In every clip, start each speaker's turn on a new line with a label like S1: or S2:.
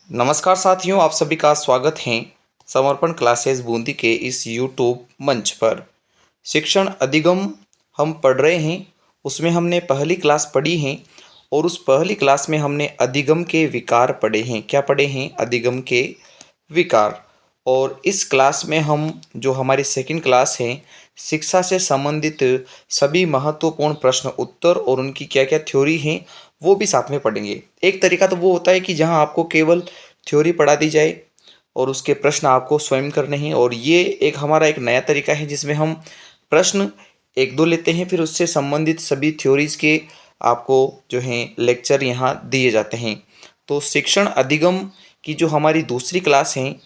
S1: नमस्कार साथियों, आप सभी का स्वागत है समर्पण क्लासेस बूंदी के इस यूट्यूब मंच पर। शिक्षण अधिगम हम पढ़ रहे हैं। उसमें हमने पहली क्लास पढ़ी है और उस पहली क्लास में हमने अधिगम के विकार पढ़े हैं। क्या पढ़े हैं? अधिगम के विकार। और इस क्लास में हम जो हमारी सेकंड क्लास है, शिक्षा से संबंधित सभी महत्वपूर्ण प्रश्न उत्तर और उनकी क्या क्या थ्योरी हैं वो भी साथ में पढ़ेंगे। एक तरीका तो वो होता है कि जहाँ आपको केवल थ्योरी पढ़ा दी जाए और उसके प्रश्न आपको स्वयं करने हैं, और ये एक हमारा एक नया तरीका है जिसमें हम प्रश्न एक दो लेते हैं, फिर उससे संबंधित सभी थ्योरीज के आपको जो हैं लेक्चर यहाँ दिए जाते हैं। तो शिक्षण अधिगम की जो हमारी दूसरी क्लास है,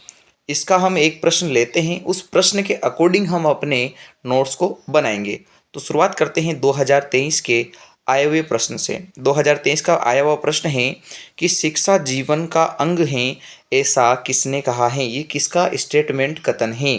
S1: इसका हम एक प्रश्न लेते हैं, उस प्रश्न के अकॉर्डिंग हम अपने नोट्स को बनाएंगे। तो शुरुआत करते हैं 2023 के आए हुए प्रश्न से। 2023 का आया हुआ प्रश्न है कि शिक्षा जीवन का अंग है, ऐसा किसने कहा है? ये किसका स्टेटमेंट कथन है?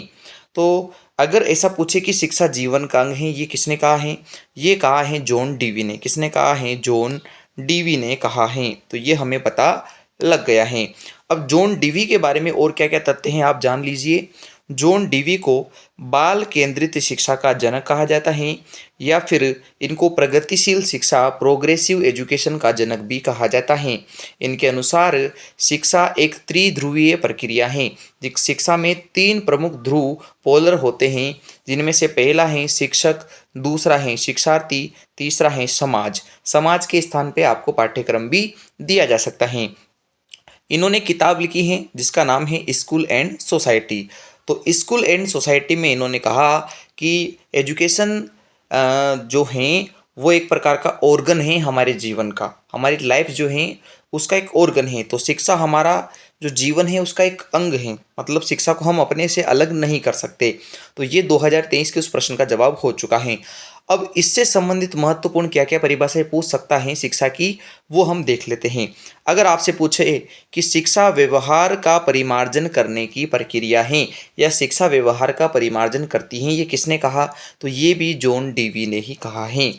S1: तो अगर ऐसा पूछे कि शिक्षा जीवन का अंग है, ये किसने कहा है? ये कहा है जॉन डीवी ने। किसने कहा है? जॉन डीवी ने कहा है। तो ये हमें पता लग गया है। अब जॉन डीवी के बारे में और क्या क्या तथ्य हैं आप जान लीजिए। जॉन डीवी को बाल केंद्रित शिक्षा का जनक कहा जाता है, या फिर इनको प्रगतिशील शिक्षा प्रोग्रेसिव एजुकेशन का जनक भी कहा जाता है। इनके अनुसार शिक्षा एक त्रिध्रुवीय प्रक्रिया है। शिक्षा में तीन प्रमुख ध्रुव पोलर होते हैं, जिनमें से पहला है शिक्षक, दूसरा है शिक्षार्थी, तीसरा है समाज। समाज के स्थान पे आपको पाठ्यक्रम भी दिया जा सकता है। इन्होंने किताब लिखी है जिसका नाम है स्कूल एंड सोसाइटी। तो स्कूल एंड सोसाइटी में इन्होंने कहा कि एजुकेशन जो है वो एक प्रकार का ऑर्गन है हमारे जीवन का, हमारी लाइफ जो है उसका एक ऑर्गन है। तो शिक्षा हमारा जो जीवन है उसका एक अंग है, मतलब शिक्षा को हम अपने से अलग नहीं कर सकते। तो ये 2023 के उस प्रश्न का जवाब हो चुका है। अब इससे संबंधित महत्वपूर्ण क्या क्या परिभाषाएं पूछ सकता है शिक्षा की, वो हम देख लेते हैं। अगर आपसे पूछे कि शिक्षा व्यवहार का परिमार्जन करने की प्रक्रिया है, या शिक्षा व्यवहार का परिमार्जन करती है, ये किसने कहा? तो ये भी जॉन डीवी ने ही कहा है।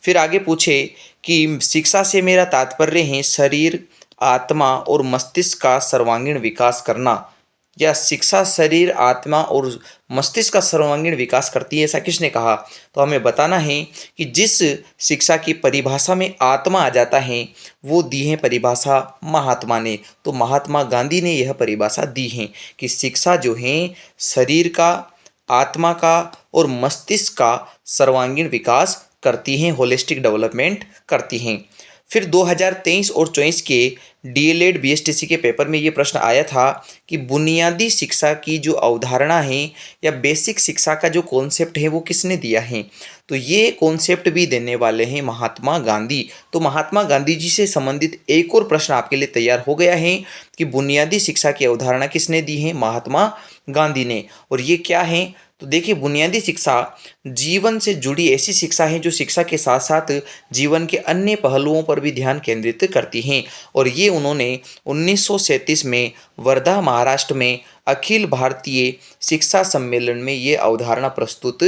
S1: फिर आगे पूछे कि शिक्षा से मेरा तात्पर्य है शरीर, आत्मा और मस्तिष्क का सर्वांगीण विकास करना, या शिक्षा शरीर, आत्मा और मस्तिष्क का सर्वांगीण विकास करती है, ऐसा किसने कहा? तो हमें बताना है कि जिस शिक्षा की परिभाषा में आत्मा आ जाता है वो दी है परिभाषा महात्मा ने। तो महात्मा गांधी ने यह परिभाषा दी है कि शिक्षा जो है शरीर का, आत्मा का और मस्तिष्क का सर्वांगीण विकास करती हैं, होलिस्टिक डेवलपमेंट करती हैं। फिर 2023 और 24 के डीएलएड बीएसटीसी के पेपर में ये प्रश्न आया था कि बुनियादी शिक्षा की जो अवधारणा है या बेसिक शिक्षा का जो कॉन्सेप्ट है वो किसने दिया है? तो ये कॉन्सेप्ट भी देने वाले हैं महात्मा गांधी। तो महात्मा गांधी जी से संबंधित एक और प्रश्न आपके लिए तैयार हो गया है कि बुनियादी शिक्षा की अवधारणा किसने दी है? महात्मा गांधी ने। और ये क्या है? तो देखिए, बुनियादी शिक्षा जीवन से जुड़ी ऐसी शिक्षा है जो शिक्षा के साथ साथ जीवन के अन्य पहलुओं पर भी ध्यान केंद्रित करती हैं। और ये उन्होंने 1937 में वर्धा महाराष्ट्र में अखिल भारतीय शिक्षा सम्मेलन में ये अवधारणा प्रस्तुत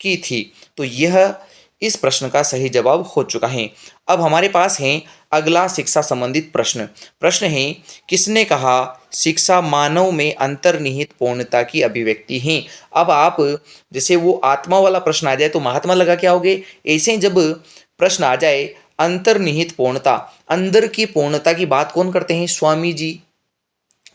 S1: की थी। तो यह इस प्रश्न का सही जवाब हो चुका है। अब हमारे पास है अगला शिक्षा संबंधित प्रश्न। प्रश्न है, किसने कहा शिक्षा मानव में अंतर्निहित पूर्णता की अभिव्यक्ति है? अब आप जैसे वो आत्मा वाला प्रश्न आ जाए तो महात्मा लगा के आओगे, ऐसे ही जब प्रश्न आ जाए अंतर्निहित पूर्णता, अंदर की पूर्णता की बात कौन करते हैं? स्वामी जी।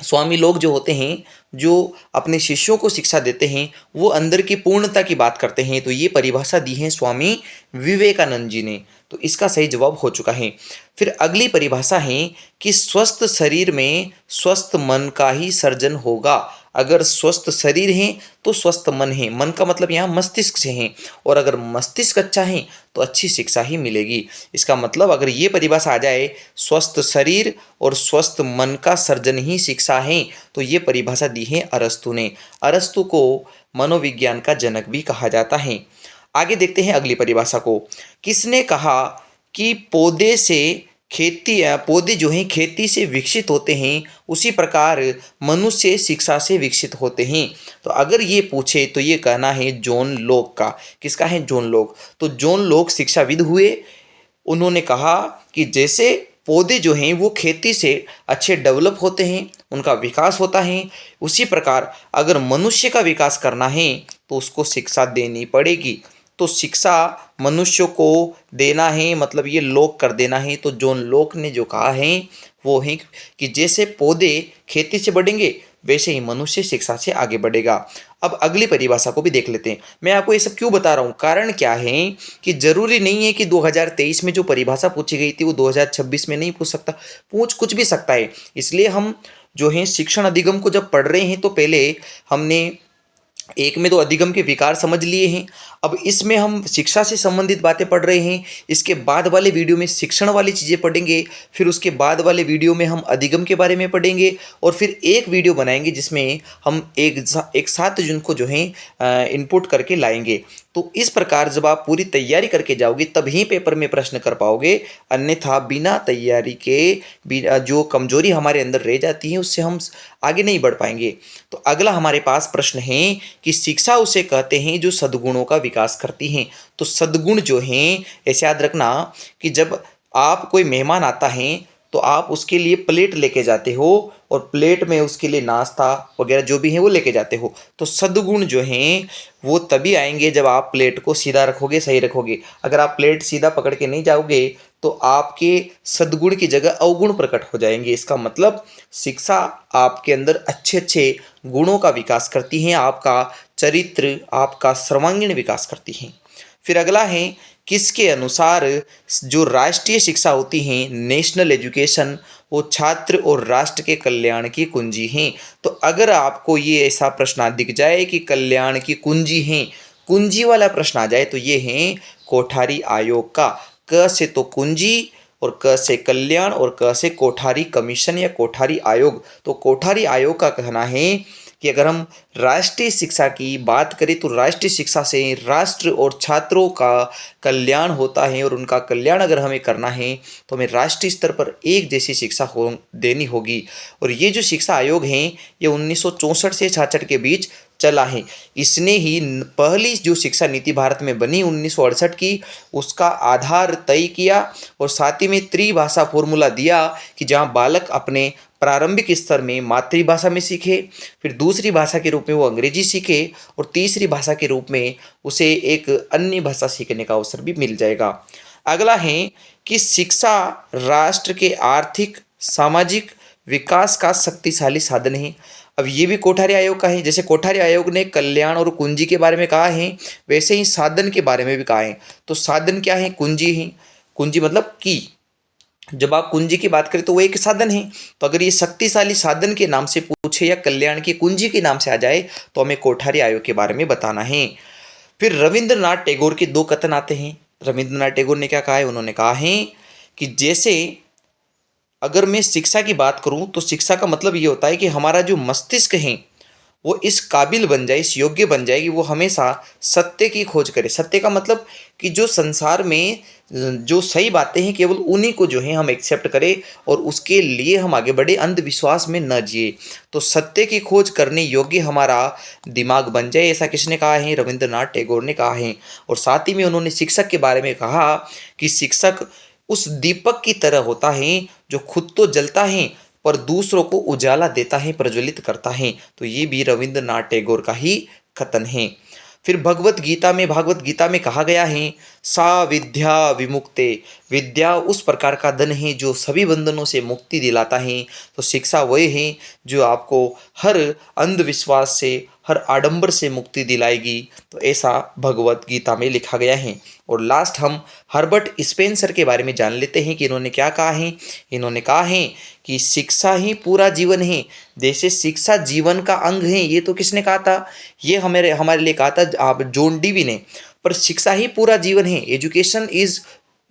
S1: स्वामी लोग जो होते हैं, जो अपने शिष्यों को शिक्षा देते हैं, वो अंदर की पूर्णता की बात करते हैं। तो ये परिभाषा दी है स्वामी विवेकानंद जी ने। तो इसका सही जवाब हो चुका है। फिर अगली परिभाषा है कि स्वस्थ शरीर में स्वस्थ मन का ही सर्जन होगा। अगर स्वस्थ शरीर है तो स्वस्थ मन है। मन का मतलब यहाँ मस्तिष्क से है, और अगर मस्तिष्क अच्छा है तो अच्छी शिक्षा ही मिलेगी। इसका मतलब अगर ये परिभाषा आ जाए स्वस्थ शरीर और स्वस्थ मन का सर्जन ही शिक्षा है, तो ये परिभाषा दी है अरस्तु ने। अरस्तु को मनोविज्ञान का जनक भी कहा जाता है। आगे देखते हैं अगली परिभाषा को। किसने कहा कि पौधे जो हैं खेती से विकसित होते हैं, उसी प्रकार मनुष्य शिक्षा से विकसित होते हैं? तो अगर ये पूछे तो ये कहना है जॉन लॉक का। किसका है? John Locke. तो जॉन लॉक शिक्षाविद हुए। उन्होंने कहा कि जैसे पौधे जो हैं वो खेती से अच्छे डेवलप होते हैं, उनका विकास होता है। उसी प्रकार अगर मनुष्य का विकास करना है तो उसको शिक्षा देनी पड़ेगी। तो शिक्षा मनुष्य को देना है, मतलब ये लोक कर देना है। तो जॉन लोक ने जो कहा है वो है कि जैसे पौधे खेती से बढ़ेंगे वैसे ही मनुष्य शिक्षा से आगे बढ़ेगा। अब अगली परिभाषा को भी देख लेते हैं। मैं आपको ये सब क्यों बता रहा हूँ, कारण क्या है कि जरूरी नहीं है कि 2023 में जो परिभाषा पूछी गई थी वो 2026 में नहीं पूछ सकता, पूछ कुछ भी सकता है। इसलिए हम जो है शिक्षण अधिगम को जब पढ़ रहे हैं तो पहले हमने एक में तो अधिगम के विकार समझ लिए हैं। अब इसमें हम शिक्षा से संबंधित बातें पढ़ रहे हैं। इसके बाद वाले वीडियो में शिक्षण वाली चीज़ें पढ़ेंगे, फिर उसके बाद वाले वीडियो में हम अधिगम के बारे में पढ़ेंगे, और फिर एक वीडियो बनाएंगे जिसमें हम एक साथ जिनको जो है इनपुट करके लाएंगे। तो इस प्रकार जब आप पूरी तैयारी करके जाओगे तभी पेपर में प्रश्न कर पाओगे, अन्यथा बिना तैयारी के जो कमजोरी हमारे अंदर रह जाती है उससे हम आगे नहीं बढ़ पाएंगे। तो अगला हमारे पास प्रश्न है कि शिक्षा उसे कहते हैं जो सद्गुणों का विकास करती हैं। तो सद्गुण जो हैं, ऐसे याद रखना कि जब आप कोई मेहमान आता है तो आप उसके लिए प्लेट लेके जाते हो और प्लेट में उसके लिए नाश्ता वगैरह जो भी है वो लेके जाते हो। तो सद्गुण जो हैं वो तभी आएंगे जब आप प्लेट को सीधा रखोगे, सही रखोगे। अगर आप प्लेट सीधा पकड़ के नहीं जाओगे तो आपके सद्गुण की जगह अवगुण प्रकट हो जाएंगे। इसका मतलब शिक्षा आपके अंदर अच्छे अच्छे गुणों का विकास करती हैं, आपका चरित्र, आपका सर्वांगीण विकास करती हैं। फिर अगला है किसके अनुसार जो राष्ट्रीय शिक्षा होती है, नेशनल एजुकेशन, वो छात्र और राष्ट्र के कल्याण की कुंजी हैं। तो अगर आपको ये ऐसा प्रश्न दिख जाए कि कल्याण की कुंजी हैं, कुंजी वाला प्रश्न आ जाए तो ये है कोठारी आयोग का। क से तो कुंजी और क से कल्याण और क से कोठारी कमीशन या कोठारी आयोग। तो कोठारी आयोग का कहना है कि अगर हम राष्ट्रीय शिक्षा की बात करें तो राष्ट्रीय शिक्षा से राष्ट्र और छात्रों का कल्याण होता है, और उनका कल्याण अगर हमें करना है तो हमें राष्ट्रीय स्तर पर एक जैसी शिक्षा देनी होगी। और ये जो शिक्षा आयोग है ये 1964 से 66 के बीच चला है। इसने ही पहली जो शिक्षा नीति भारत में बनी 1968 की, उसका आधार तय किया, और साथ ही में त्रिभाषा फॉर्मूला दिया कि जहाँ बालक अपने प्रारंभिक स्तर में मातृभाषा में सीखे, फिर दूसरी भाषा के रूप में वो अंग्रेजी सीखे, और तीसरी भाषा के रूप में उसे एक अन्य भाषा सीखने का अवसर भी मिल जाएगा। अगला है कि शिक्षा राष्ट्र के आर्थिक सामाजिक विकास का शक्तिशाली साधन है। अब ये भी कोठारी आयोग का है। जैसे कोठारी आयोग ने कल्याण और कुंजी के बारे में कहा है, वैसे ही साधन के बारे में भी कहा है। तो साधन क्या है? कुंजी है। कुंजी मतलब की, जब आप कुंजी की बात करें तो वो एक साधन है। तो अगर ये शक्तिशाली साधन के नाम से पूछे या कल्याण की कुंजी के नाम से आ जाए तो हमें कोठारी आयोग के बारे में बताना है। फिर रविंद्रनाथ टैगोर के दो कथन आते हैं। रविंद्रनाथ टैगोर ने क्या कहा है? उन्होंने कहा है कि जैसे अगर मैं शिक्षा की बात करूं तो शिक्षा का मतलब ये होता है कि हमारा जो मस्तिष्क है वो इस काबिल बन जाए, इस योग्य बन जाए कि वो हमेशा सत्य की खोज करे। सत्य का मतलब कि जो संसार में जो सही बातें हैं केवल उन्हीं को जो है हम एक्सेप्ट करें और उसके लिए हम आगे बढ़े, अंधविश्वास में न जिए। तो सत्य की खोज करने योग्य हमारा दिमाग बन जाए, ऐसा किसने कहा है? रविंद्रनाथ टैगोर ने कहा है। और साथ ही में उन्होंने शिक्षक के बारे में कहा कि शिक्षक उस दीपक की तरह होता है जो खुद तो जलता है पर दूसरों को उजाला देता है, प्रज्वलित करता है। तो ये भी रविंद्रनाथ टैगोर का ही कथन है। फिर भागवत गीता में कहा गया है, सा विद्या विमुक्ते, विद्या उस प्रकार का धन है जो सभी बंधनों से मुक्ति दिलाता है। तो शिक्षा वह है जो आपको हर अंधविश्वास से, हर आडंबर से मुक्ति दिलाएगी। तो ऐसा भगवत गीता में लिखा गया है। और लास्ट हम हर्बर्ट स्पेंसर के बारे में जान लेते हैं कि इन्होंने क्या कहा है। इन्होंने कहा है कि शिक्षा ही पूरा जीवन है। जैसे शिक्षा जीवन का अंग है, ये तो किसने कहा था? ये हमारे लिए कहा था आप जॉन डीवी ने। पर शिक्षा ही पूरा जीवन है, एजुकेशन इज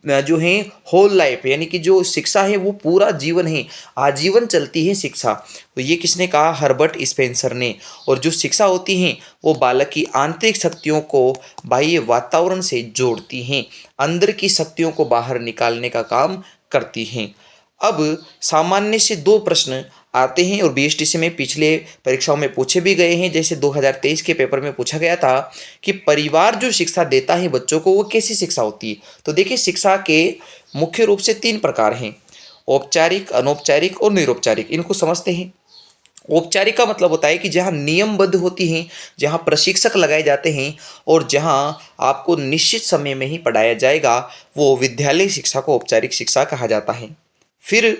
S1: जो है होल लाइफ, यानी कि जो शिक्षा है वो पूरा जीवन है, आजीवन चलती है शिक्षा। तो ये किसने कहा? हर्बर्ट स्पेंसर ने। और जो शिक्षा होती है वो बालक की आंतरिक शक्तियों को बाह्य वातावरण से जोड़ती हैं, अंदर की शक्तियों को बाहर निकालने का काम करती हैं। अब सामान्य से दो प्रश्न आते हैं और बीएसटीसी में पिछले परीक्षाओं में पूछे भी गए हैं। जैसे 2023 के पेपर में पूछा गया था कि परिवार जो शिक्षा देता है बच्चों को वो कैसी शिक्षा होती है। तो देखिए, शिक्षा के मुख्य रूप से तीन प्रकार हैं। औपचारिक, अनौपचारिक और निरौपचारिक, इनको समझते हैं। औपचारिक का मतलब होता है कि जहाँ नियमबद्ध होती हैं, जहाँ प्रशिक्षक लगाए जाते हैं और जहाँ आपको निश्चित समय में ही पढ़ाया जाएगा, वो विद्यालय शिक्षा को औपचारिक शिक्षा कहा जाता है। फिर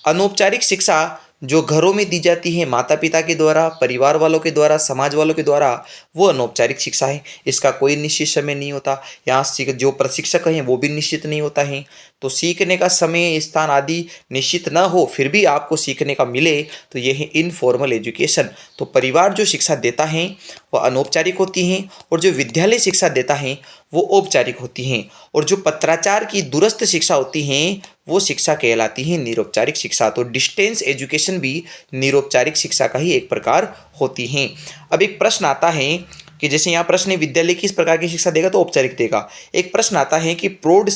S1: अनौपचारिक शिक्षा जो घरों में दी जाती है माता पिता के द्वारा, परिवार वालों के द्वारा, समाज वालों के द्वारा, वो अनौपचारिक शिक्षा है। इसका कोई निश्चित समय नहीं होता। यहाँ सीख जो प्रशिक्षक हैं वो भी निश्चित नहीं होता है। तो सीखने का समय, स्थान आदि निश्चित न हो फिर भी आपको सीखने का मिले, तो ये है इनफॉर्मल एजुकेशन। तो परिवार जो शिक्षा देता है वह अनौपचारिक होती हैं और जो विद्यालय शिक्षा देता है वो औपचारिक होती हैं। और जो पत्राचार की दूरस्थ शिक्षा होती हैं वो शिक्षा कहलाती है निरौपचारिक शिक्षा। तो डिस्टेंस एजुकेशन भी निरौपचारिक शिक्षा का ही एक प्रकार होती हैं। अब एक प्रश्न आता है कि जैसे यहाँ प्रश्न है विद्यालय किस प्रकार की शिक्षा देगा, तो औपचारिक देगा। एक प्रश्न आता है कि प्रौढ़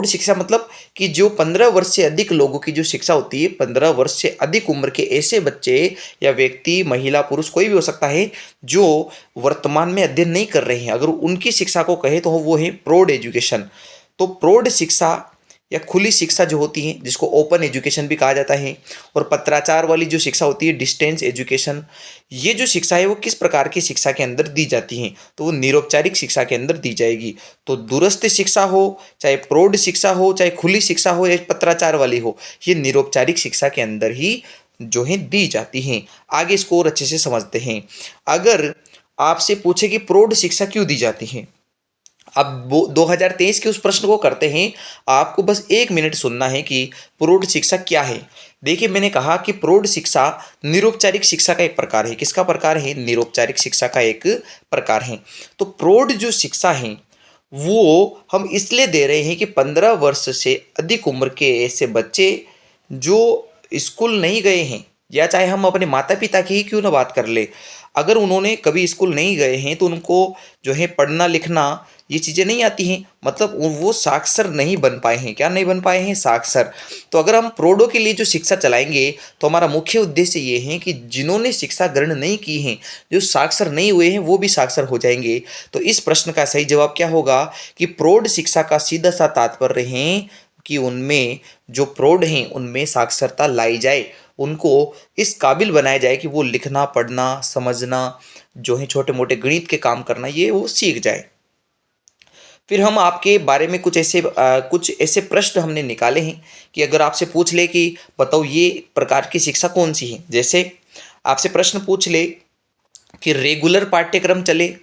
S1: शिक्षा मतलब कि जो 15 वर्ष से अधिक लोगों की जो शिक्षा होती है, 15 वर्ष से अधिक उम्र के ऐसे बच्चे या व्यक्ति, महिला पुरुष कोई भी हो सकता है, जो वर्तमान में अध्ययन नहीं कर रहे हैं, अगर उनकी शिक्षा को कहे तो वो है प्रौढ़ एजुकेशन। तो प्रौढ़ शिक्षा या खुली शिक्षा जो होती है, जिसको ओपन एजुकेशन भी कहा जाता है, और पत्राचार वाली जो शिक्षा होती है, डिस्टेंस एजुकेशन, ये जो शिक्षा है वो किस प्रकार की शिक्षा के अंदर दी जाती है, तो वो निरौपचारिक शिक्षा के अंदर दी जाएगी। तो दूरस्थ शिक्षा हो, चाहे प्रौढ़ शिक्षा हो, चाहे खुली शिक्षा हो या पत्राचार वाली हो, ये निरौपचारिक शिक्षा के अंदर ही जो है दी जाती हैं। आगे इसको और अच्छे से समझते हैं। अगर आपसे पूछे कि प्रौढ़ शिक्षा क्यों दी जाती है, अब वो 2023 के उस प्रश्न को करते हैं। आपको बस 1 मिनट सुनना है कि प्रौढ़ शिक्षा क्या है। देखिए, मैंने कहा कि प्रौढ़ शिक्षा निरौपचारिक शिक्षा का एक प्रकार है। किसका प्रकार है? निरौपचारिक शिक्षा का एक प्रकार है। तो प्रौढ़ जो शिक्षा है वो हम इसलिए दे रहे हैं कि 15 वर्ष से अधिक उम्र के ऐसे बच्चे जो स्कूल नहीं गए हैं, या चाहे हम अपने माता पिता की ही क्यों ना बात कर ले, अगर उन्होंने कभी स्कूल नहीं गए हैं तो उनको जो है पढ़ना लिखना ये चीज़ें नहीं आती हैं, मतलब वो साक्षर नहीं बन पाए हैं। क्या नहीं बन पाए हैं? साक्षर। तो अगर हम प्रौढ़ों के लिए जो शिक्षा चलाएंगे तो हमारा मुख्य उद्देश्य ये है कि जिन्होंने शिक्षा ग्रहण नहीं की है, जो साक्षर नहीं हुए हैं, वो भी साक्षर हो जाएंगे। तो इस प्रश्न का सही जवाब क्या होगा कि प्रौढ़ शिक्षा का सीधा सा तात्पर्य है कि उनमें जो प्रौढ़ हैं उनमें साक्षरता लाई जाए, उनको इस काबिल बनाया जाए कि वो लिखना पढ़ना समझना, जो है छोटे मोटे गणित के काम करना, ये वो सीख जाए। फिर हम आपके बारे में कुछ ऐसे प्रश्न हमने निकाले हैं कि अगर आपसे पूछ ले कि बताओ ये प्रकार की शिक्षा कौन सी है। जैसे आपसे प्रश्न पूछ ले कि रेगुलर पाठ्यक्रम चले,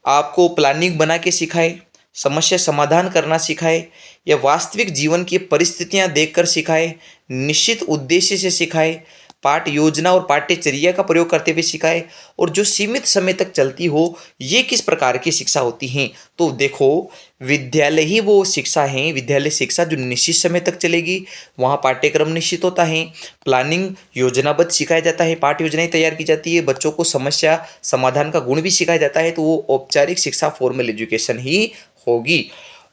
S1: आपको प्लानिंग बना के सिखाए, समस्या समाधान करना सिखाए, या वास्तविक जीवन की परिस्थितियां देखकर सिखाए, निश्चित उद्देश्य से सिखाए, पाठ योजना और पाठ्यचर्या का प्रयोग करते हुए सिखाए, और जो सीमित समय तक चलती हो, ये किस प्रकार की शिक्षा होती हैं। तो देखो, विद्यालय ही वो शिक्षा है, विद्यालय शिक्षा जो निश्चित समय तक चलेगी, वहाँ पाठ्यक्रम निश्चित होता है, प्लानिंग योजनाबद्ध सिखाया जाता है, पाठ योजनाएं तैयार की जाती है, बच्चों को समस्या समाधान का गुण भी सिखाया जाता है। तो वो औपचारिक शिक्षा फॉर्मल एजुकेशन ही होगी।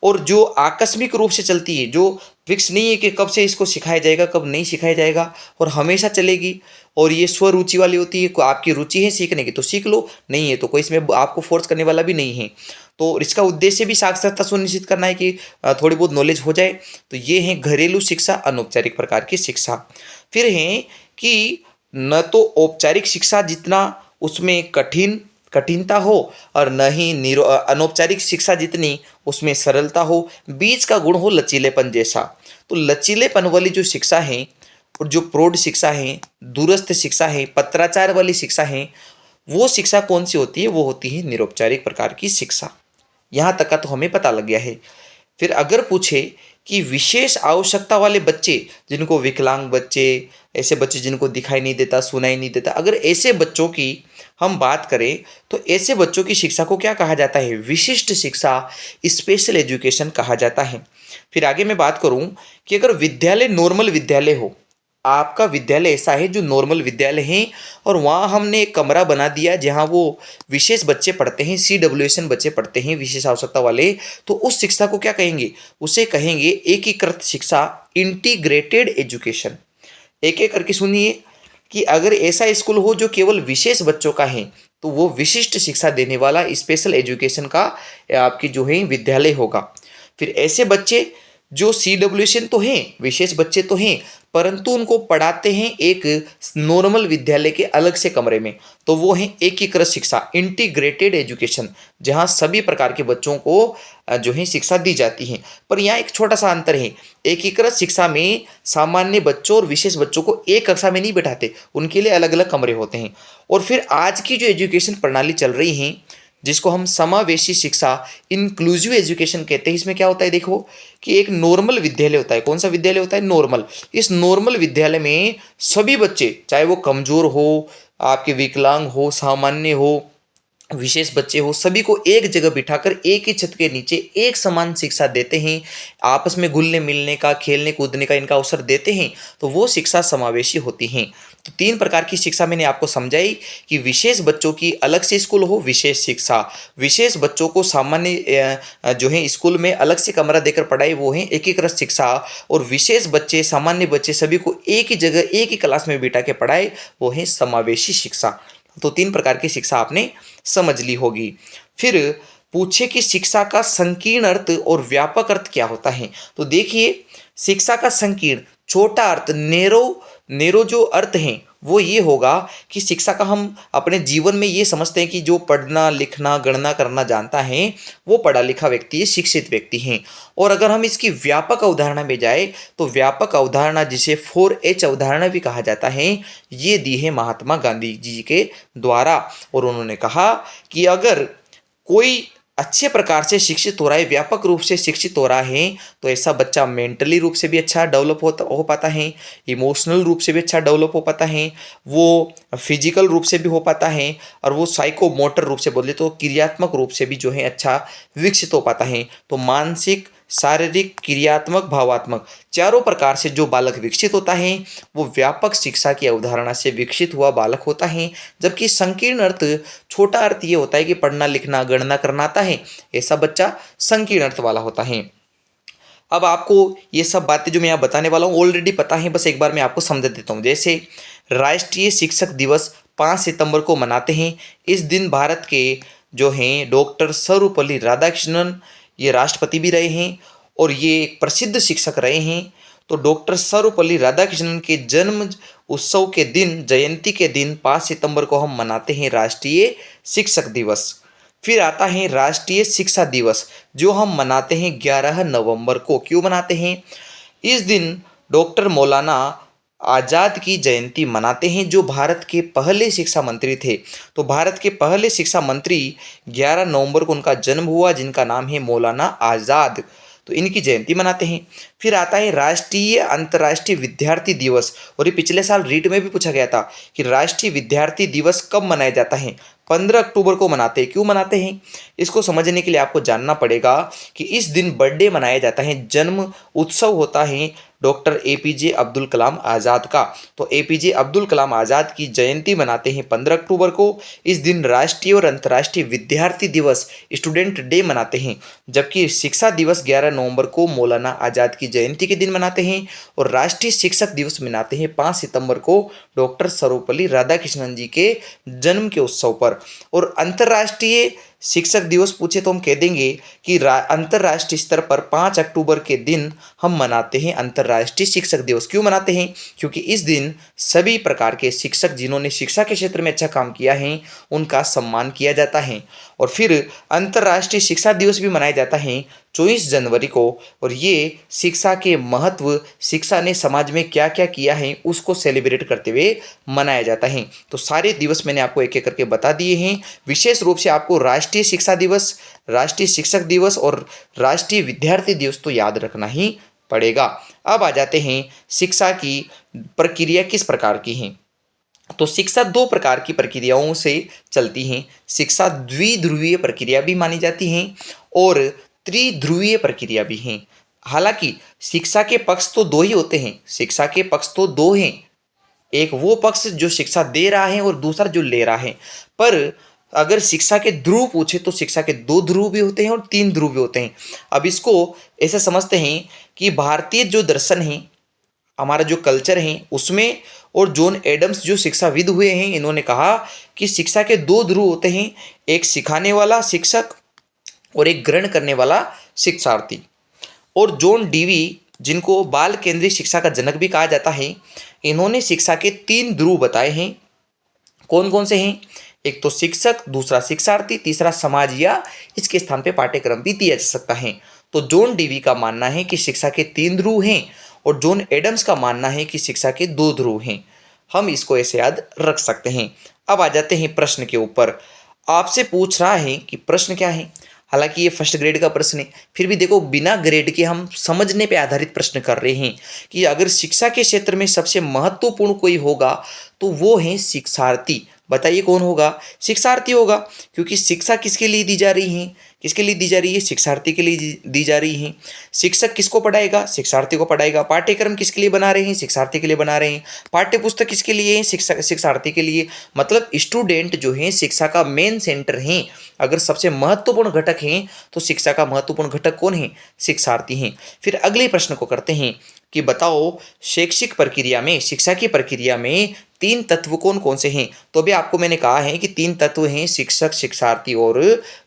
S1: और जो आकस्मिक रूप से चलती है, जो फिक्स नहीं है कि कब से इसको सिखाया जाएगा कब नहीं सिखाया जाएगा, और हमेशा चलेगी, और ये स्वरुचि वाली होती है। आपकी रुचि है सीखने की तो सीख लो, नहीं है तो कोई इसमें आपको फोर्स करने वाला भी नहीं है। तो इसका उद्देश्य भी साक्षरता सुनिश्चित करना है कि थोड़ी बहुत नॉलेज हो जाए। तो ये है घरेलू शिक्षा, अनौपचारिक प्रकार की शिक्षा। फिर है कि न तो औपचारिक शिक्षा जितना उसमें कठिनता हो, और न ही अनौपचारिक शिक्षा जितनी उसमें सरलता हो, बीच का गुण हो लचीलेपन जैसा। तो लचीलेपन वाली जो शिक्षा है, और जो प्रौढ़ शिक्षा है, दूरस्थ शिक्षा है, पत्राचार वाली शिक्षा है, वो शिक्षा कौन सी होती है? वो होती है निरौपचारिक प्रकार की शिक्षा। यहाँ तक का तो हमें पता लग गया है। फिर अगर पूछे कि विशेष आवश्यकता वाले बच्चे, जिनको विकलांग बच्चे, ऐसे बच्चे जिनको दिखाई नहीं देता, सुनाई नहीं देता, अगर ऐसे बच्चों की हम बात करें तो ऐसे बच्चों की शिक्षा को क्या कहा जाता है? विशिष्ट शिक्षा, स्पेशल एजुकेशन कहा जाता है। फिर आगे मैं बात करूं कि अगर विद्यालय नॉर्मल विद्यालय हो, आपका विद्यालय ऐसा है जो नॉर्मल विद्यालय है, और वहाँ हमने एक कमरा बना दिया जहाँ वो विशेष बच्चे पढ़ते हैं, CWSN बच्चे पढ़ते हैं, विशेष आवश्यकता वाले, तो उस शिक्षा को क्या कहेंगे? उसे कहेंगे एकीकृत शिक्षा, इंटीग्रेटेड एजुकेशन। एक एक करके सुनिए कि अगर ऐसा स्कूल हो जो केवल विशेष बच्चों का है, तो वो विशिष्ट शिक्षा देने वाला स्पेशल एजुकेशन का आपकी जो है विद्यालय होगा। फिर ऐसे बच्चे जो CWSN तो हैं, विशेष बच्चे तो हैं, परंतु उनको पढ़ाते हैं एक नॉर्मल विद्यालय के अलग से कमरे में। तो वो है एकीकृत शिक्षा, इंटीग्रेटेड एजुकेशन, जहाँ सभी प्रकार के बच्चों को जो है शिक्षा दी जाती है। पर यहाँ एक छोटा सा अंतर है, एकीकृत शिक्षा में सामान्य बच्चों और विशेष बच्चों को एक कक्षा में नहीं बैठाते, उनके लिए अलग अलग कमरे होते हैं। और फिर आज की जो एजुकेशन प्रणाली चल रही है, जिसको हम समावेशी शिक्षा, इंक्लूसिव एजुकेशन कहते हैं, इसमें क्या होता है देखो कि एक नॉर्मल विद्यालय होता है। कौन सा विद्यालय होता है? नॉर्मल। इस नॉर्मल विद्यालय में सभी बच्चे, चाहे वो कमजोर हो, आपके विकलांग हो, सामान्य हो, विशेष बच्चे हो, सभी को एक जगह बिठाकर एक ही छत के नीचे एक समान शिक्षा देते हैं, आपस में घुलने मिलने का, खेलने कूदने का इनका अवसर देते हैं, तो वो शिक्षा समावेशी होती हैं। तो 3 प्रकार की शिक्षा मैंने आपको समझाई कि विशेष बच्चों की अलग से स्कूल हो, विशेष शिक्षा, विशेष बच्चों को सामान्य जो है स्कूल में अलग से कमरा देकर पढ़ाई, वो है एकीकृत शिक्षा, और विशेष बच्चे, सामान्य बच्चे सभी को एक ही जगह एक ही क्लास में बिठा के पढ़ाए, वो है समावेशी शिक्षा। तो 3 प्रकार की शिक्षा आपने समझ ली होगी। फिर पूछे कि शिक्षा का संकीर्ण अर्थ और व्यापक अर्थ क्या होता है? तो देखिए, शिक्षा का संकीर्ण, छोटा अर्थ, नेरो जो अर्थ है वो ये होगा कि शिक्षा का हम अपने जीवन में ये समझते हैं कि जो पढ़ना लिखना गणना करना जानता है वो पढ़ा लिखा व्यक्ति है, शिक्षित व्यक्ति हैं। और अगर हम इसकी व्यापक अवधारणा में जाए तो व्यापक अवधारणा, जिसे 4H अवधारणा भी कहा जाता है, ये दी है महात्मा गांधी जी के द्वारा। और उन्होंने कहा कि अगर कोई अच्छे प्रकार से शिक्षित हो रहा है, व्यापक रूप से शिक्षित हो रहा है, तो ऐसा बच्चा मेंटली रूप से भी अच्छा डेवलप हो पाता है, इमोशनल रूप से भी अच्छा डेवलप हो पाता है, वो फिजिकल रूप से भी हो पाता है, और वो साइको मोटर रूप से बोले तो क्रियात्मक रूप से भी जो है अच्छा विकसित हो पाता है। तो मानसिक, शारीरिक, क्रियात्मक, भावात्मक, चारों प्रकार से जो बालक विकसित होता है वो व्यापक शिक्षा की अवधारणा से विकसित हुआ बालक होता है। जबकि संकीर्ण अर्थ, छोटा अर्थ ये होता है कि पढ़ना लिखना गणना करना आता है, ऐसा बच्चा संकीर्ण अर्थ वाला होता है। अब आपको ये सब बातें जो मैं यहाँ बताने वाला हूँ ऑलरेडी पता है, बस एक बार मैं आपको समझा देता हूँ। जैसे राष्ट्रीय शिक्षक दिवस 5 सितंबर को मनाते हैं। इस दिन भारत के जो हैं डॉक्टर सर्वपल्ली राधाकृष्णन, ये राष्ट्रपति भी रहे हैं और ये एक प्रसिद्ध शिक्षक रहे हैं। तो डॉक्टर सर्वपल्ली राधाकृष्णन के जन्म उत्सव के दिन, जयंती के दिन 5 सितंबर को हम मनाते हैं राष्ट्रीय शिक्षक दिवस। फिर आता है राष्ट्रीय शिक्षा दिवस, जो हम मनाते हैं 11 नवंबर को। क्यों मनाते हैं? इस दिन डॉक्टर मौलाना आज़ाद की जयंती मनाते हैं, जो भारत के पहले शिक्षा मंत्री थे। तो भारत के पहले शिक्षा मंत्री 11 नवंबर को उनका जन्म हुआ, जिनका नाम है मौलाना आज़ाद। तो इनकी जयंती मनाते हैं। फिर आता है राष्ट्रीय अंतर्राष्ट्रीय विद्यार्थी दिवस, और ये पिछले साल रीट में भी पूछा गया था कि राष्ट्रीय विद्यार्थी दिवस कब मनाया जाता है? 15 अक्टूबर को मनाते हैं। क्यों मनाते हैं? इसको समझने के लिए आपको जानना पड़ेगा कि इस दिन बर्थडे मनाया जाता है, जन्म उत्सव होता है डॉक्टर APJ अब्दुल कलाम आज़ाद का। तो APJ अब्दुल कलाम आज़ाद की जयंती मनाते हैं 15 अक्टूबर को। इस दिन राष्ट्रीय और अंतर्राष्ट्रीय विद्यार्थी दिवस, स्टूडेंट डे मनाते हैं। जबकि शिक्षा दिवस 11 नवंबर को मौलाना आज़ाद की जयंती के दिन मनाते हैं, और राष्ट्रीय शिक्षक दिवस मनाते हैं 5 सितंबर को डॉक्टर सर्वपल्ली राधाकृष्णन जी के जन्म के उत्सव पर। और अंतर्राष्ट्रीय शिक्षक दिवस पूछे तो हम कह देंगे कि अंतर्राष्ट्रीय स्तर पर 5 अक्टूबर के दिन हम मनाते हैं अंतर्राष्ट्रीय शिक्षक दिवस। क्यों मनाते हैं? क्योंकि इस दिन सभी प्रकार के शिक्षक जिन्होंने शिक्षा के क्षेत्र में अच्छा काम किया है उनका सम्मान किया जाता है। और फिर अंतर्राष्ट्रीय शिक्षा दिवस भी मनाया जाता है 24 जनवरी को, और ये शिक्षा के महत्व, शिक्षा ने समाज में क्या क्या किया है उसको सेलिब्रेट करते हुए मनाया जाता है। तो सारे दिवस मैंने आपको एक एक करके बता दिए हैं। विशेष रूप से आपको राष्ट्रीय शिक्षा दिवस, राष्ट्रीय शिक्षक दिवस और राष्ट्रीय विद्यार्थी दिवस तो याद रखना ही पड़ेगा। अब आ जाते हैं शिक्षा की प्रक्रिया किस प्रकार की है। तो शिक्षा 2 प्रकार की प्रक्रियाओं से चलती हैं। शिक्षा द्विध्रुवीय प्रक्रिया भी मानी जाती है और त्रिध्रुवीय प्रक्रिया भी हैं। हालांकि शिक्षा के पक्ष तो 2 ही होते हैं, शिक्षा के पक्ष तो 2 हैं, एक वो पक्ष जो शिक्षा दे रहा है और दूसरा जो ले रहा है। पर अगर शिक्षा के ध्रुव पूछे तो शिक्षा के 2 ध्रुव भी होते हैं और 3 ध्रुव भी होते हैं। अब इसको ऐसे समझते हैं कि भारतीय जो दर्शन है, हमारा जो कल्चर है उसमें, और जॉन एडम्स जो शिक्षाविद हुए हैं, इन्होंने कहा कि शिक्षा के 2 ध्रुव होते हैं, एक सिखाने वाला शिक्षक और एक ग्रहण करने वाला शिक्षार्थी। और जॉन डीवी, जिनको बाल केंद्रीय शिक्षा का जनक भी कहा जाता है, इन्होंने शिक्षा के 3 ध्रुव बताए हैं। कौन कौन से हैं? एक तो शिक्षक, दूसरा शिक्षार्थी, तीसरा समाज, या इसके स्थान पे पाठ्यक्रम भी दिया जा सकता है। तो जॉन डीवी का मानना है कि शिक्षा के 3 ध्रुव हैं और जॉन एडम्स का मानना है कि शिक्षा के 2 ध्रुव हैं। हम इसको ऐसे याद रख सकते हैं। अब आ जाते हैं प्रश्न के ऊपर। आपसे पूछ रहा है कि प्रश्न क्या है। हालांकि ये फर्स्ट ग्रेड का प्रश्न है, फिर भी देखो बिना ग्रेड के हम समझने पे आधारित प्रश्न कर रहे हैं कि अगर शिक्षा के क्षेत्र में सबसे महत्वपूर्ण कोई होगा तो वो है शिक्षार्थी। बताइए कौन होगा? शिक्षार्थी होगा, क्योंकि शिक्षा किसके लिए दी जा रही है? किसके लिए दी जा रही है? शिक्षार्थी के लिए दी जा रही है। शिक्षक किसको पढ़ाएगा? शिक्षार्थी को पढ़ाएगा। पाठ्यक्रम किसके लिए बना रहे हैं? शिक्षार्थी के लिए बना रहे हैं। पाठ्य पुस्तक किसके लिए है? शिक्षार्थी के लिए। मतलब स्टूडेंट जो है शिक्षा का मेन सेंटर है। अगर सबसे महत्वपूर्ण घटक हैं तो शिक्षा का महत्वपूर्ण घटक कौन है? शिक्षार्थी हैं। फिर अगले प्रश्न को करते हैं कि बताओ शैक्षिक प्रक्रिया में, शिक्षा की प्रक्रिया में 3 तत्व कौन कौन से हैं? तो अभी आपको मैंने कहा है कि 3 तत्व हैं, शिक्षक, शिक्षार्थी और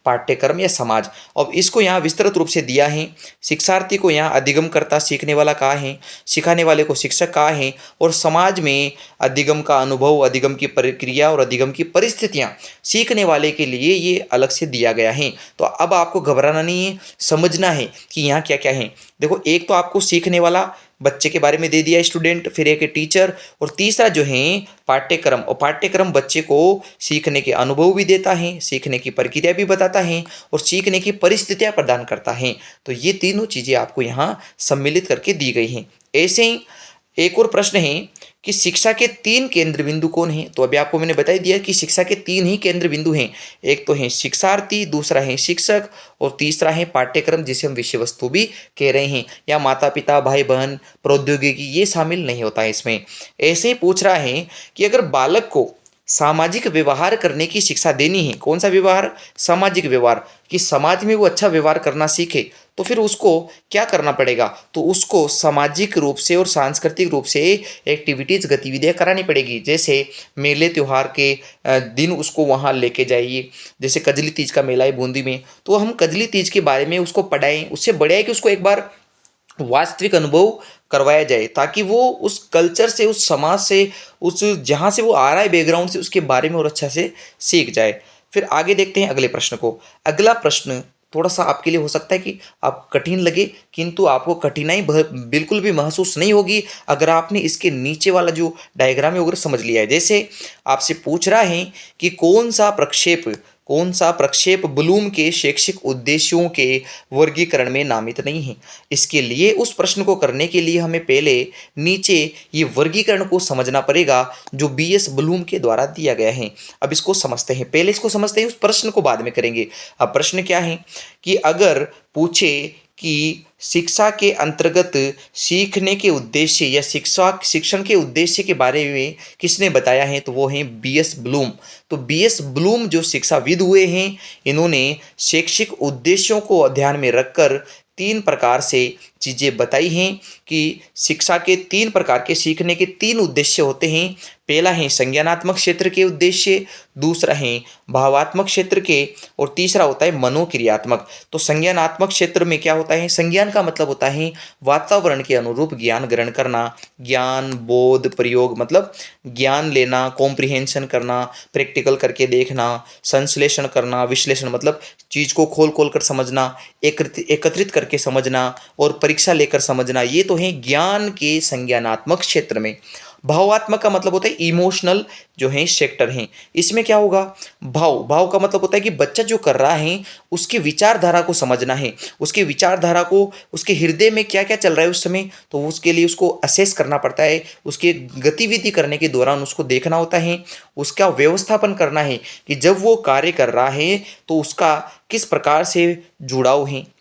S1: पाठ्यक्रम या समाज। अब इसको यहाँ विस्तृत रूप से दिया है। शिक्षार्थी को यहाँ अधिगमकर्ता, सीखने वाला कहा है, सिखाने वाले को शिक्षक कहा है, और समाज में अधिगम का अनुभव, अधिगम की प्रक्रिया और अधिगम की परिस्थितियाँ सीखने वाले के लिए ये अलग से दिया गया है। तो अब आपको घबराना नहीं है, समझना है कि यहाँ क्या क्या है। देखो, एक तो आपको सीखने वाला बच्चे के बारे में दे दिया स्टूडेंट, फिर एक टीचर, और तीसरा जो है पाठ्यक्रम। और पाठ्यक्रम बच्चे को सीखने के अनुभव भी देता है, सीखने की प्रक्रिया भी बताता है और सीखने की परिस्थितियां प्रदान करता है। तो ये तीनों चीज़ें आपको यहाँ सम्मिलित करके दी गई हैं। ऐसे ही एक और प्रश्न है कि शिक्षा के 3 केंद्र बिंदु कौन हैं? तो अभी आपको मैंने बता ही दिया कि शिक्षा के 3 ही केंद्र बिंदु हैं। एक तो है शिक्षार्थी, दूसरा है शिक्षक और तीसरा है पाठ्यक्रम, जिसे हम विषय वस्तु भी कह रहे हैं। या माता पिता, भाई बहन, प्रौद्योगिकी, ये शामिल नहीं होता है इसमें। ऐसे ही पूछ रहा है कि अगर बालक को सामाजिक व्यवहार करने की शिक्षा देनी है, कौन सा व्यवहार? सामाजिक व्यवहार, कि समाज में वो अच्छा व्यवहार करना सीखे, तो फिर उसको क्या करना पड़ेगा? तो उसको सामाजिक रूप से और सांस्कृतिक रूप से एक्टिविटीज़, गतिविधियाँ करानी पड़ेगी। जैसे मेले त्यौहार के दिन उसको वहाँ लेके जाइए। जैसे कजली तीज का मेला है बूंदी में, तो हम कजली तीज के बारे में उसको पढ़ाएं। उससे बढ़िया है कि उसको एक बार वास्तविक अनुभव करवाया जाए, ताकि वो उस कल्चर से, उस समाज से, उस जहाँ से वो आ रहा है बैकग्राउंड से, उसके बारे में और अच्छा से सीख जाए। फिर आगे देखते हैं अगले प्रश्न को। अगला प्रश्न थोड़ा सा आपके लिए हो सकता है कि आपको कठिन लगे, किंतु आपको कठिनाई बिल्कुल भी महसूस नहीं होगी अगर आपने इसके नीचे वाला जो डायग्राम है वगैरह समझ लिया है। जैसे आपसे पूछ रहा है कि कौन सा प्रक्षेप ब्लूम के शैक्षिक उद्देश्यों के वर्गीकरण में नामित नहीं है। इसके लिए उस प्रश्न को करने के लिए हमें पहले नीचे ये वर्गीकरण को समझना पड़ेगा जो बीएस ब्लूम के द्वारा दिया गया है। अब इसको समझते हैं, पहले इसको समझते हैं, उस प्रश्न को बाद में करेंगे। अब प्रश्न क्या है कि अगर पूछे कि शिक्षा के अंतर्गत सीखने के उद्देश्य या शिक्षण के उद्देश्य के बारे में किसने बताया है, तो वो हैं बीएस ब्लूम। तो बीएस ब्लूम जो शिक्षाविद हुए हैं, इन्होंने शैक्षिक उद्देश्यों को ध्यान में रखकर 3 प्रकार से चीज़ें बताई हैं कि शिक्षा के 3 प्रकार के सीखने के 3 उद्देश्य होते हैं। पहला है संज्ञानात्मक क्षेत्र के उद्देश्य, दूसरा है भावात्मक क्षेत्र के, और तीसरा होता है मनोक्रियात्मक। तो संज्ञानात्मक क्षेत्र में क्या होता है? संज्ञान का मतलब होता है वातावरण के अनुरूप ज्ञान ग्रहण करना, ज्ञान, बोध, प्रयोग, मतलब ज्ञान लेना, कॉम्प्रिहेंशन करना, प्रैक्टिकल करके देखना, संश्लेषण करना, विश्लेषण मतलब चीज़ को खोल खोल कर समझना, एकत्रित करके समझना और परीक्षा लेकर समझना। ये तो है ज्ञान के संज्ञानात्मक क्षेत्र में। भावात्मक का मतलब होता है इमोशनल जो है सेक्टर हैं। इसमें क्या होगा? भाव का मतलब होता है कि बच्चा जो कर रहा है उसकी विचारधारा को समझना है, उसकी विचारधारा को, उसके हृदय में क्या क्या चल रहा है उस समय, तो उसके लिए उसको असेस करना पड़ता है। उसके गतिविधि करने के दौरान उसको देखना होता है, उसका व्यवस्थापन करना है कि जब वो कार्य कर रहा है तो उसका किस प्रकार से जुड़ाव है।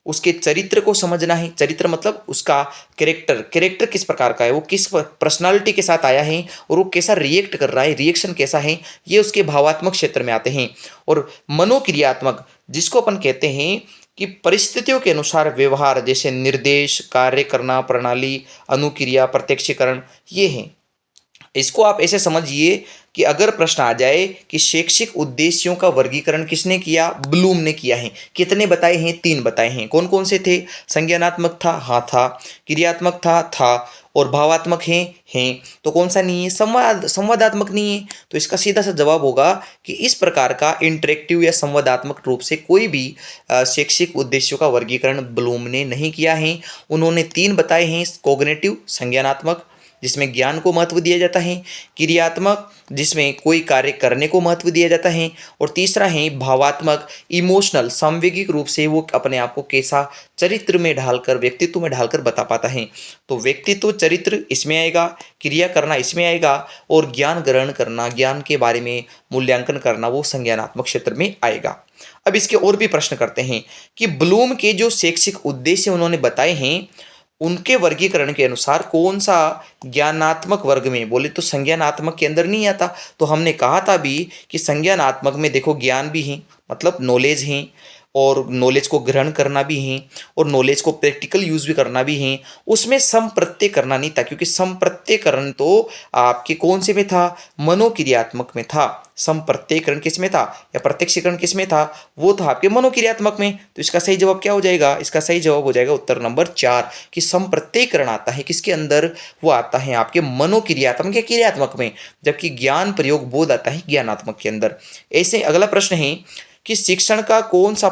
S1: उसके चरित्र को समझना है, चरित्र मतलब उसका कैरेक्टर किस प्रकार का है, वो किस पर्सनालिटी के साथ आया है और वो कैसा रिएक्ट कर रहा है, रिएक्शन कैसा है, ये उसके भावात्मक क्षेत्र में आते हैं। और मनोक्रियात्मक, जिसको अपन कहते हैं कि परिस्थितियों के अनुसार व्यवहार, जैसे निर्देश, कार्य करना, प्रणाली, अनुक्रिया, प्रत्यक्षीकरण, ये हैं। इसको आप ऐसे समझिए कि अगर प्रश्न आ जाए कि शैक्षिक उद्देश्यों का वर्गीकरण किसने किया, ब्लूम ने किया है। कितने बताए हैं, 3 बताए हैं। कौन कौन से थे, संज्ञानात्मक था, हाँ था, क्रियात्मक था, और भावात्मक हैं। तो कौन सा नहीं है, संवादात्मक नहीं है। तो इसका सीधा सा जवाब होगा कि इस प्रकार का इंटरेक्टिव या संवादात्मक रूप से कोई भी शैक्षिक उद्देश्यों का वर्गीकरण ब्लूम ने नहीं किया है। उन्होंने 3 बताए हैं, कॉग्निटिव संज्ञानात्मक जिसमें ज्ञान को महत्व दिया जाता है, क्रियात्मक जिसमें कोई कार्य करने को महत्व दिया जाता है, और तीसरा है भावात्मक इमोशनल सांवेगिक रूप से वो अपने आप को कैसा चरित्र में ढालकर, व्यक्तित्व में ढालकर बता पाता है। तो व्यक्तित्व चरित्र इसमें आएगा, क्रिया करना इसमें आएगा, और ज्ञान ग्रहण करना, ज्ञान के बारे में मूल्यांकन करना वो संज्ञानात्मक क्षेत्र में आएगा। अब इसके और भी प्रश्न करते हैं कि ब्लूम के जो शैक्षिक उद्देश्य उन्होंने बताए हैं उनके वर्गीकरण के अनुसार कौन सा ज्ञानात्मक वर्ग में, बोले तो संज्ञानात्मक के अंदर नहीं आता। तो हमने कहा था भी कि संज्ञानात्मक में देखो ज्ञान भी है, मतलब नॉलेज है, और नॉलेज को ग्रहण करना भी है, और नॉलेज को प्रैक्टिकल यूज भी करना भी है। उसमें संप्रत्यय करना नहीं था, क्योंकि संप्रत्ययकरण तो आपके कौन से में था, मनोक्रियात्मक में था। संप्रत्ययकरण किस में था या प्रत्यक्षीकरण किस में था, वो था आपके मनोक्रियात्मक में। तो इसका सही जवाब क्या हो जाएगा, इसका सही जवाब हो जाएगा उत्तर नंबर 4 कि संप्रत्ययकरण आता है किसके अंदर, वो आता है आपके मनोक्रियात्मक या क्रियात्मक में, जबकि ज्ञान प्रयोग बोध आता है ज्ञानात्मक के अंदर। ऐसे अगला प्रश्न है कि शिक्षण का कौन सा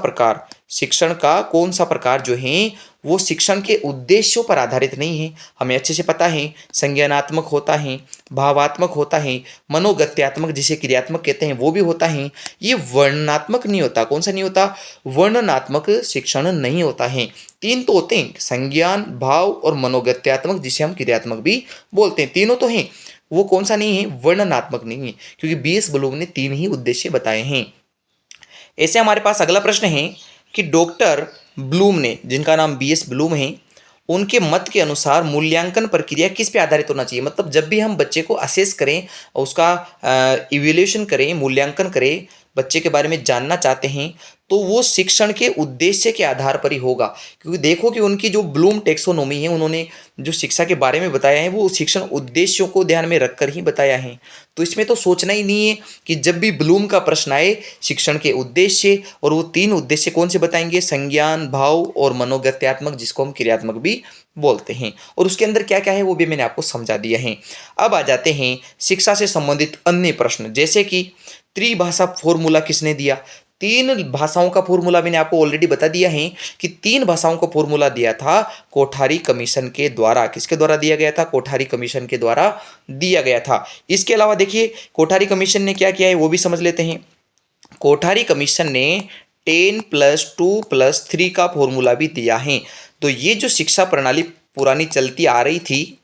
S1: प्रकार जो है वो शिक्षण के उद्देश्यों पर आधारित नहीं है। हमें अच्छे से पता है संज्ञानात्मक होता है, भावात्मक होता है, मनोगत्यात्मक जिसे क्रियात्मक कहते हैं वो भी होता है। ये वर्णनात्मक नहीं होता। कौन सा नहीं होता, वर्णनात्मक शिक्षण नहीं होता है। 3 तो होते हैं, संज्ञान, भाव और मनोगत्यात्मक जिसे हम क्रियात्मक भी बोलते हैं, तीनों तो हैं। वो कौन सा नहीं है, वर्णनात्मक नहीं है, क्योंकि बीएस ब्लूम ने 3 ही उद्देश्य बताए हैं। ऐसे हमारे पास अगला प्रश्न है कि डॉक्टर ब्लूम ने, जिनका नाम बीएस ब्लूम है, उनके मत के अनुसार मूल्यांकन प्रक्रिया किस पे आधारित होना चाहिए। मतलब जब भी हम बच्चे को असेस करें, उसका इवेल्यूशन करें, मूल्यांकन करें, बच्चे के बारे में जानना चाहते हैं, तो वो शिक्षण के उद्देश्य के आधार पर ही होगा। क्योंकि देखो कि उनकी जो ब्लूम टेक्सोनोमी है, उन्होंने जो शिक्षा के बारे में बताया है वो शिक्षण उद्देश्यों को ध्यान में रखकर ही बताया है। तो इसमें तो सोचना ही नहीं है कि जब भी ब्लूम का प्रश्न आए शिक्षण के उद्देश्य, और वो 3 उद्देश्य कौन से बताएंगे, संज्ञान, भाव और मनोगत्यात्मक जिसको हम क्रियात्मक भी बोलते हैं। और उसके अंदर क्या क्या है वो भी मैंने आपको समझा दिया है। अब आ जाते हैं शिक्षा से संबंधित अन्य प्रश्न, जैसे कि त्रिभाषा फॉर्मूला किसने दिया। 3 भाषाओं का फॉर्मूला मैंने आपको ऑलरेडी बता दिया है कि 3 भाषाओं का फॉर्मूला दिया था कोठारी कमीशन के द्वारा। किसके द्वारा दिया गया था, कोठारी कमीशन के द्वारा दिया गया था। इसके अलावा देखिए कोठारी कमीशन ने क्या किया है वो भी समझ लेते हैं। कोठारी कमीशन ने 10 + 2 + 3 का फॉर्मूला भी दिया है। तो ये जो शिक्षा प्रणाली पुरानी चलती आ रही थी,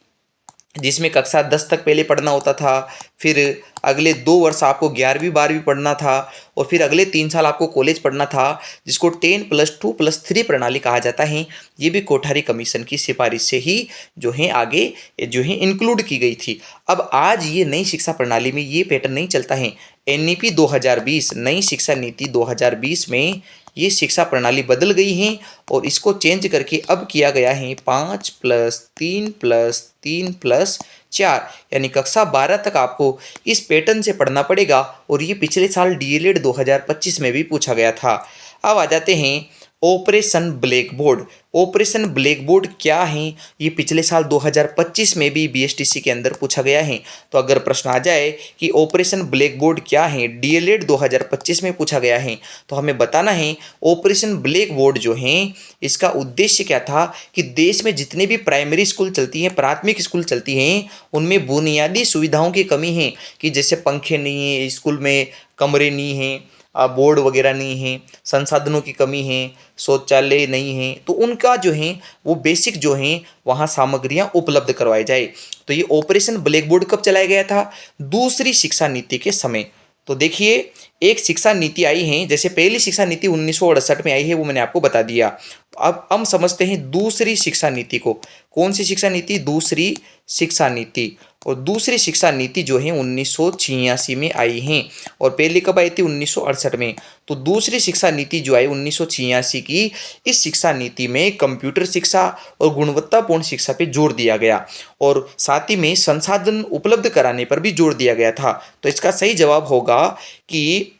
S1: जिसमें कक्षा 10 तक पहले पढ़ना होता था, फिर अगले 2 वर्ष आपको 11वीं 12वीं पढ़ना था, और फिर अगले 3 साल आपको कॉलेज पढ़ना था, जिसको 10 + 2 + 3 प्रणाली कहा जाता है। ये भी कोठारी कमीशन की सिफारिश से ही जो है आगे जो है इंक्लूड की गई थी। अब आज ये नई शिक्षा प्रणाली में ये पैटर्न नहीं चलता है। एनईपी 2020 नई शिक्षा नीति 2020 में ये शिक्षा प्रणाली बदल गई है, और इसको चेंज करके अब किया गया है 5 + 3 + 3 + 4, यानी कक्षा 12 तक आपको इस पैटर्न से पढ़ना पड़ेगा। और ये पिछले साल डीएलएड 2025 में भी पूछा गया था। अब आ जाते हैं operation black board. Operation black board क्या है, ये पिछले साल 2025 में भी बीएसटीसी के अंदर पूछा गया है। तो अगर प्रश्न आ जाए कि ऑपरेशन ब्लैक बोर्ड क्या है, डीएलएड 2025 में पूछा गया है, तो हमें बताना है ऑपरेशन ब्लैक बोर्ड जो है इसका उद्देश्य क्या था कि देश में जितने भी प्राइमरी स्कूल चलती हैं, प्राथमिक स्कूल चलती हैं, उनमें बुनियादी सुविधाओं की कमी है, कि जैसे पंखे नहीं है स्कूल में, कमरे नहीं हैं, बोर्ड वगैरह नहीं है, संसाधनों की कमी है, शौचालय नहीं है, तो उनका जो है वो बेसिक जो है वहाँ सामग्रियाँ उपलब्ध करवाई जाए। तो ये ऑपरेशन ब्लैक बोर्ड कब चलाया गया था, दूसरी शिक्षा नीति के समय। तो देखिए एक शिक्षा नीति आई है, जैसे पहली शिक्षा नीति 1968 में आई है वो मैंने आपको बता दिया। अब हम समझते हैं दूसरी शिक्षा नीति को। कौन सी शिक्षा नीति, दूसरी शिक्षा नीति। और दूसरी शिक्षा नीति जो है 1986 में आई हैं। और पहली कब आई थी? 1968 में। तो दूसरी शिक्षा नीति जो आई 1986 की, इस शिक्षा नीति में कंप्यूटर शिक्षा और गुणवत्तापूर्ण शिक्षा पे जोर दिया गया और साथ ही में संसाधन उपलब्ध कराने पर भी जोर दिया गया था। तो इसका सही जवाब होगा कि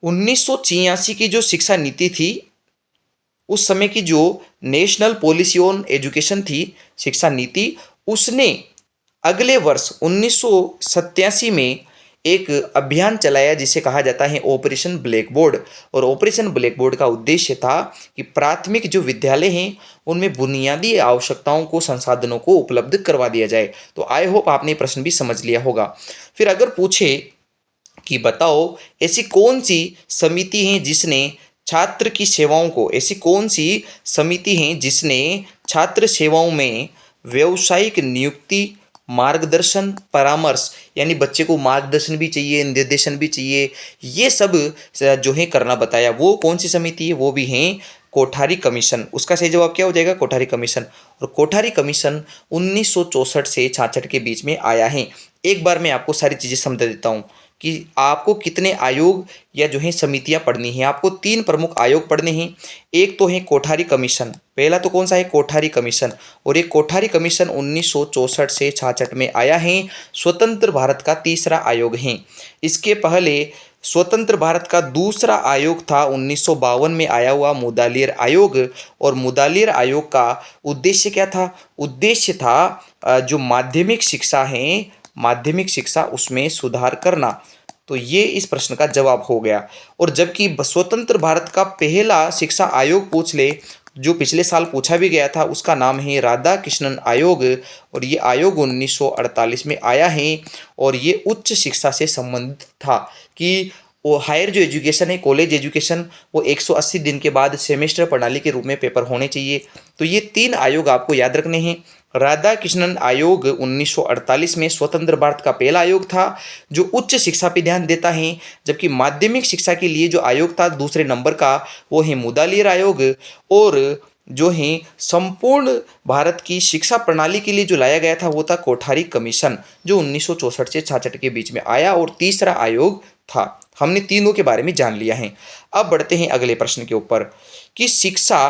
S1: 1986 की जो शिक्षा नीति थी, उस समय की जो नेशनल पॉलिसी ऑन एजुकेशन थी, शिक्षा नीति, उसने अगले वर्ष 1987 में एक अभियान चलाया जिसे कहा जाता है ऑपरेशन ब्लैक बोर्ड। और ऑपरेशन ब्लैक बोर्ड का उद्देश्य था कि प्राथमिक जो विद्यालय हैं उनमें बुनियादी आवश्यकताओं को, संसाधनों को उपलब्ध करवा दिया जाए। तो आई होप आपने प्रश्न भी समझ लिया होगा। फिर अगर पूछे कि बताओ ऐसी कौन सी समिति है जिसने छात्र की सेवाओं को, ऐसी कौन सी समिति है जिसने छात्र सेवाओं में व्यावसायिक नियुक्ति, मार्गदर्शन, परामर्श, यानी बच्चे को मार्गदर्शन भी चाहिए, निर्देशन भी चाहिए, ये सब जो है करना बताया, वो कौन सी समिति है? वो भी है कोठारी कमीशन। उसका सही जवाब क्या हो जाएगा? कोठारी कमीशन। और कोठारी कमीशन 1964 से 66 के बीच में आया है। एक बार मैं आपको सारी चीज़ें समझा देता हूँ कि आपको कितने आयोग या जो है समितियां पढ़नी है। आपको 3 प्रमुख आयोग पढ़ने हैं। एक तो है कोठारी कमीशन, पहला तो कौन सा है? कोठारी कमीशन। और ये कोठारी कमीशन 1964 से 66 में आया है, स्वतंत्र भारत का तीसरा आयोग है। इसके पहले स्वतंत्र भारत का दूसरा आयोग था 1952 में आया हुआ मुदालियर आयोग। और मुदालियर आयोग का उद्देश्य क्या था? उद्देश्य था जो माध्यमिक शिक्षा है, माध्यमिक शिक्षा उसमें सुधार करना। तो ये इस प्रश्न का जवाब हो गया। और जबकि स्वतंत्र भारत का पहला शिक्षा आयोग पूछ ले, जो पिछले साल पूछा भी गया था, उसका नाम है राधा कृष्णन आयोग। और ये आयोग 1948 में आया है और ये उच्च शिक्षा से संबंधित था कि वो हायर जो एजुकेशन है, कॉलेज एजुकेशन, वो 180 दिन के बाद सेमेस्टर प्रणाली के रूप में पेपर होने चाहिए। तो ये 3 आयोग आपको याद रखने हैं। राधा कृष्णन आयोग 1948 में स्वतंत्र भारत का पहला आयोग था जो उच्च शिक्षा पे ध्यान देता है। जबकि माध्यमिक शिक्षा के लिए जो आयोग था दूसरे नंबर का, वो है मुदालियर आयोग। और जो है संपूर्ण भारत की शिक्षा प्रणाली के लिए जो लाया गया था वो था कोठारी कमीशन, जो 1964 से 66 के बीच में आया और तीसरा आयोग था। हमने तीनों के बारे में जान लिया है। अब बढ़ते हैं अगले प्रश्न के ऊपर कि शिक्षा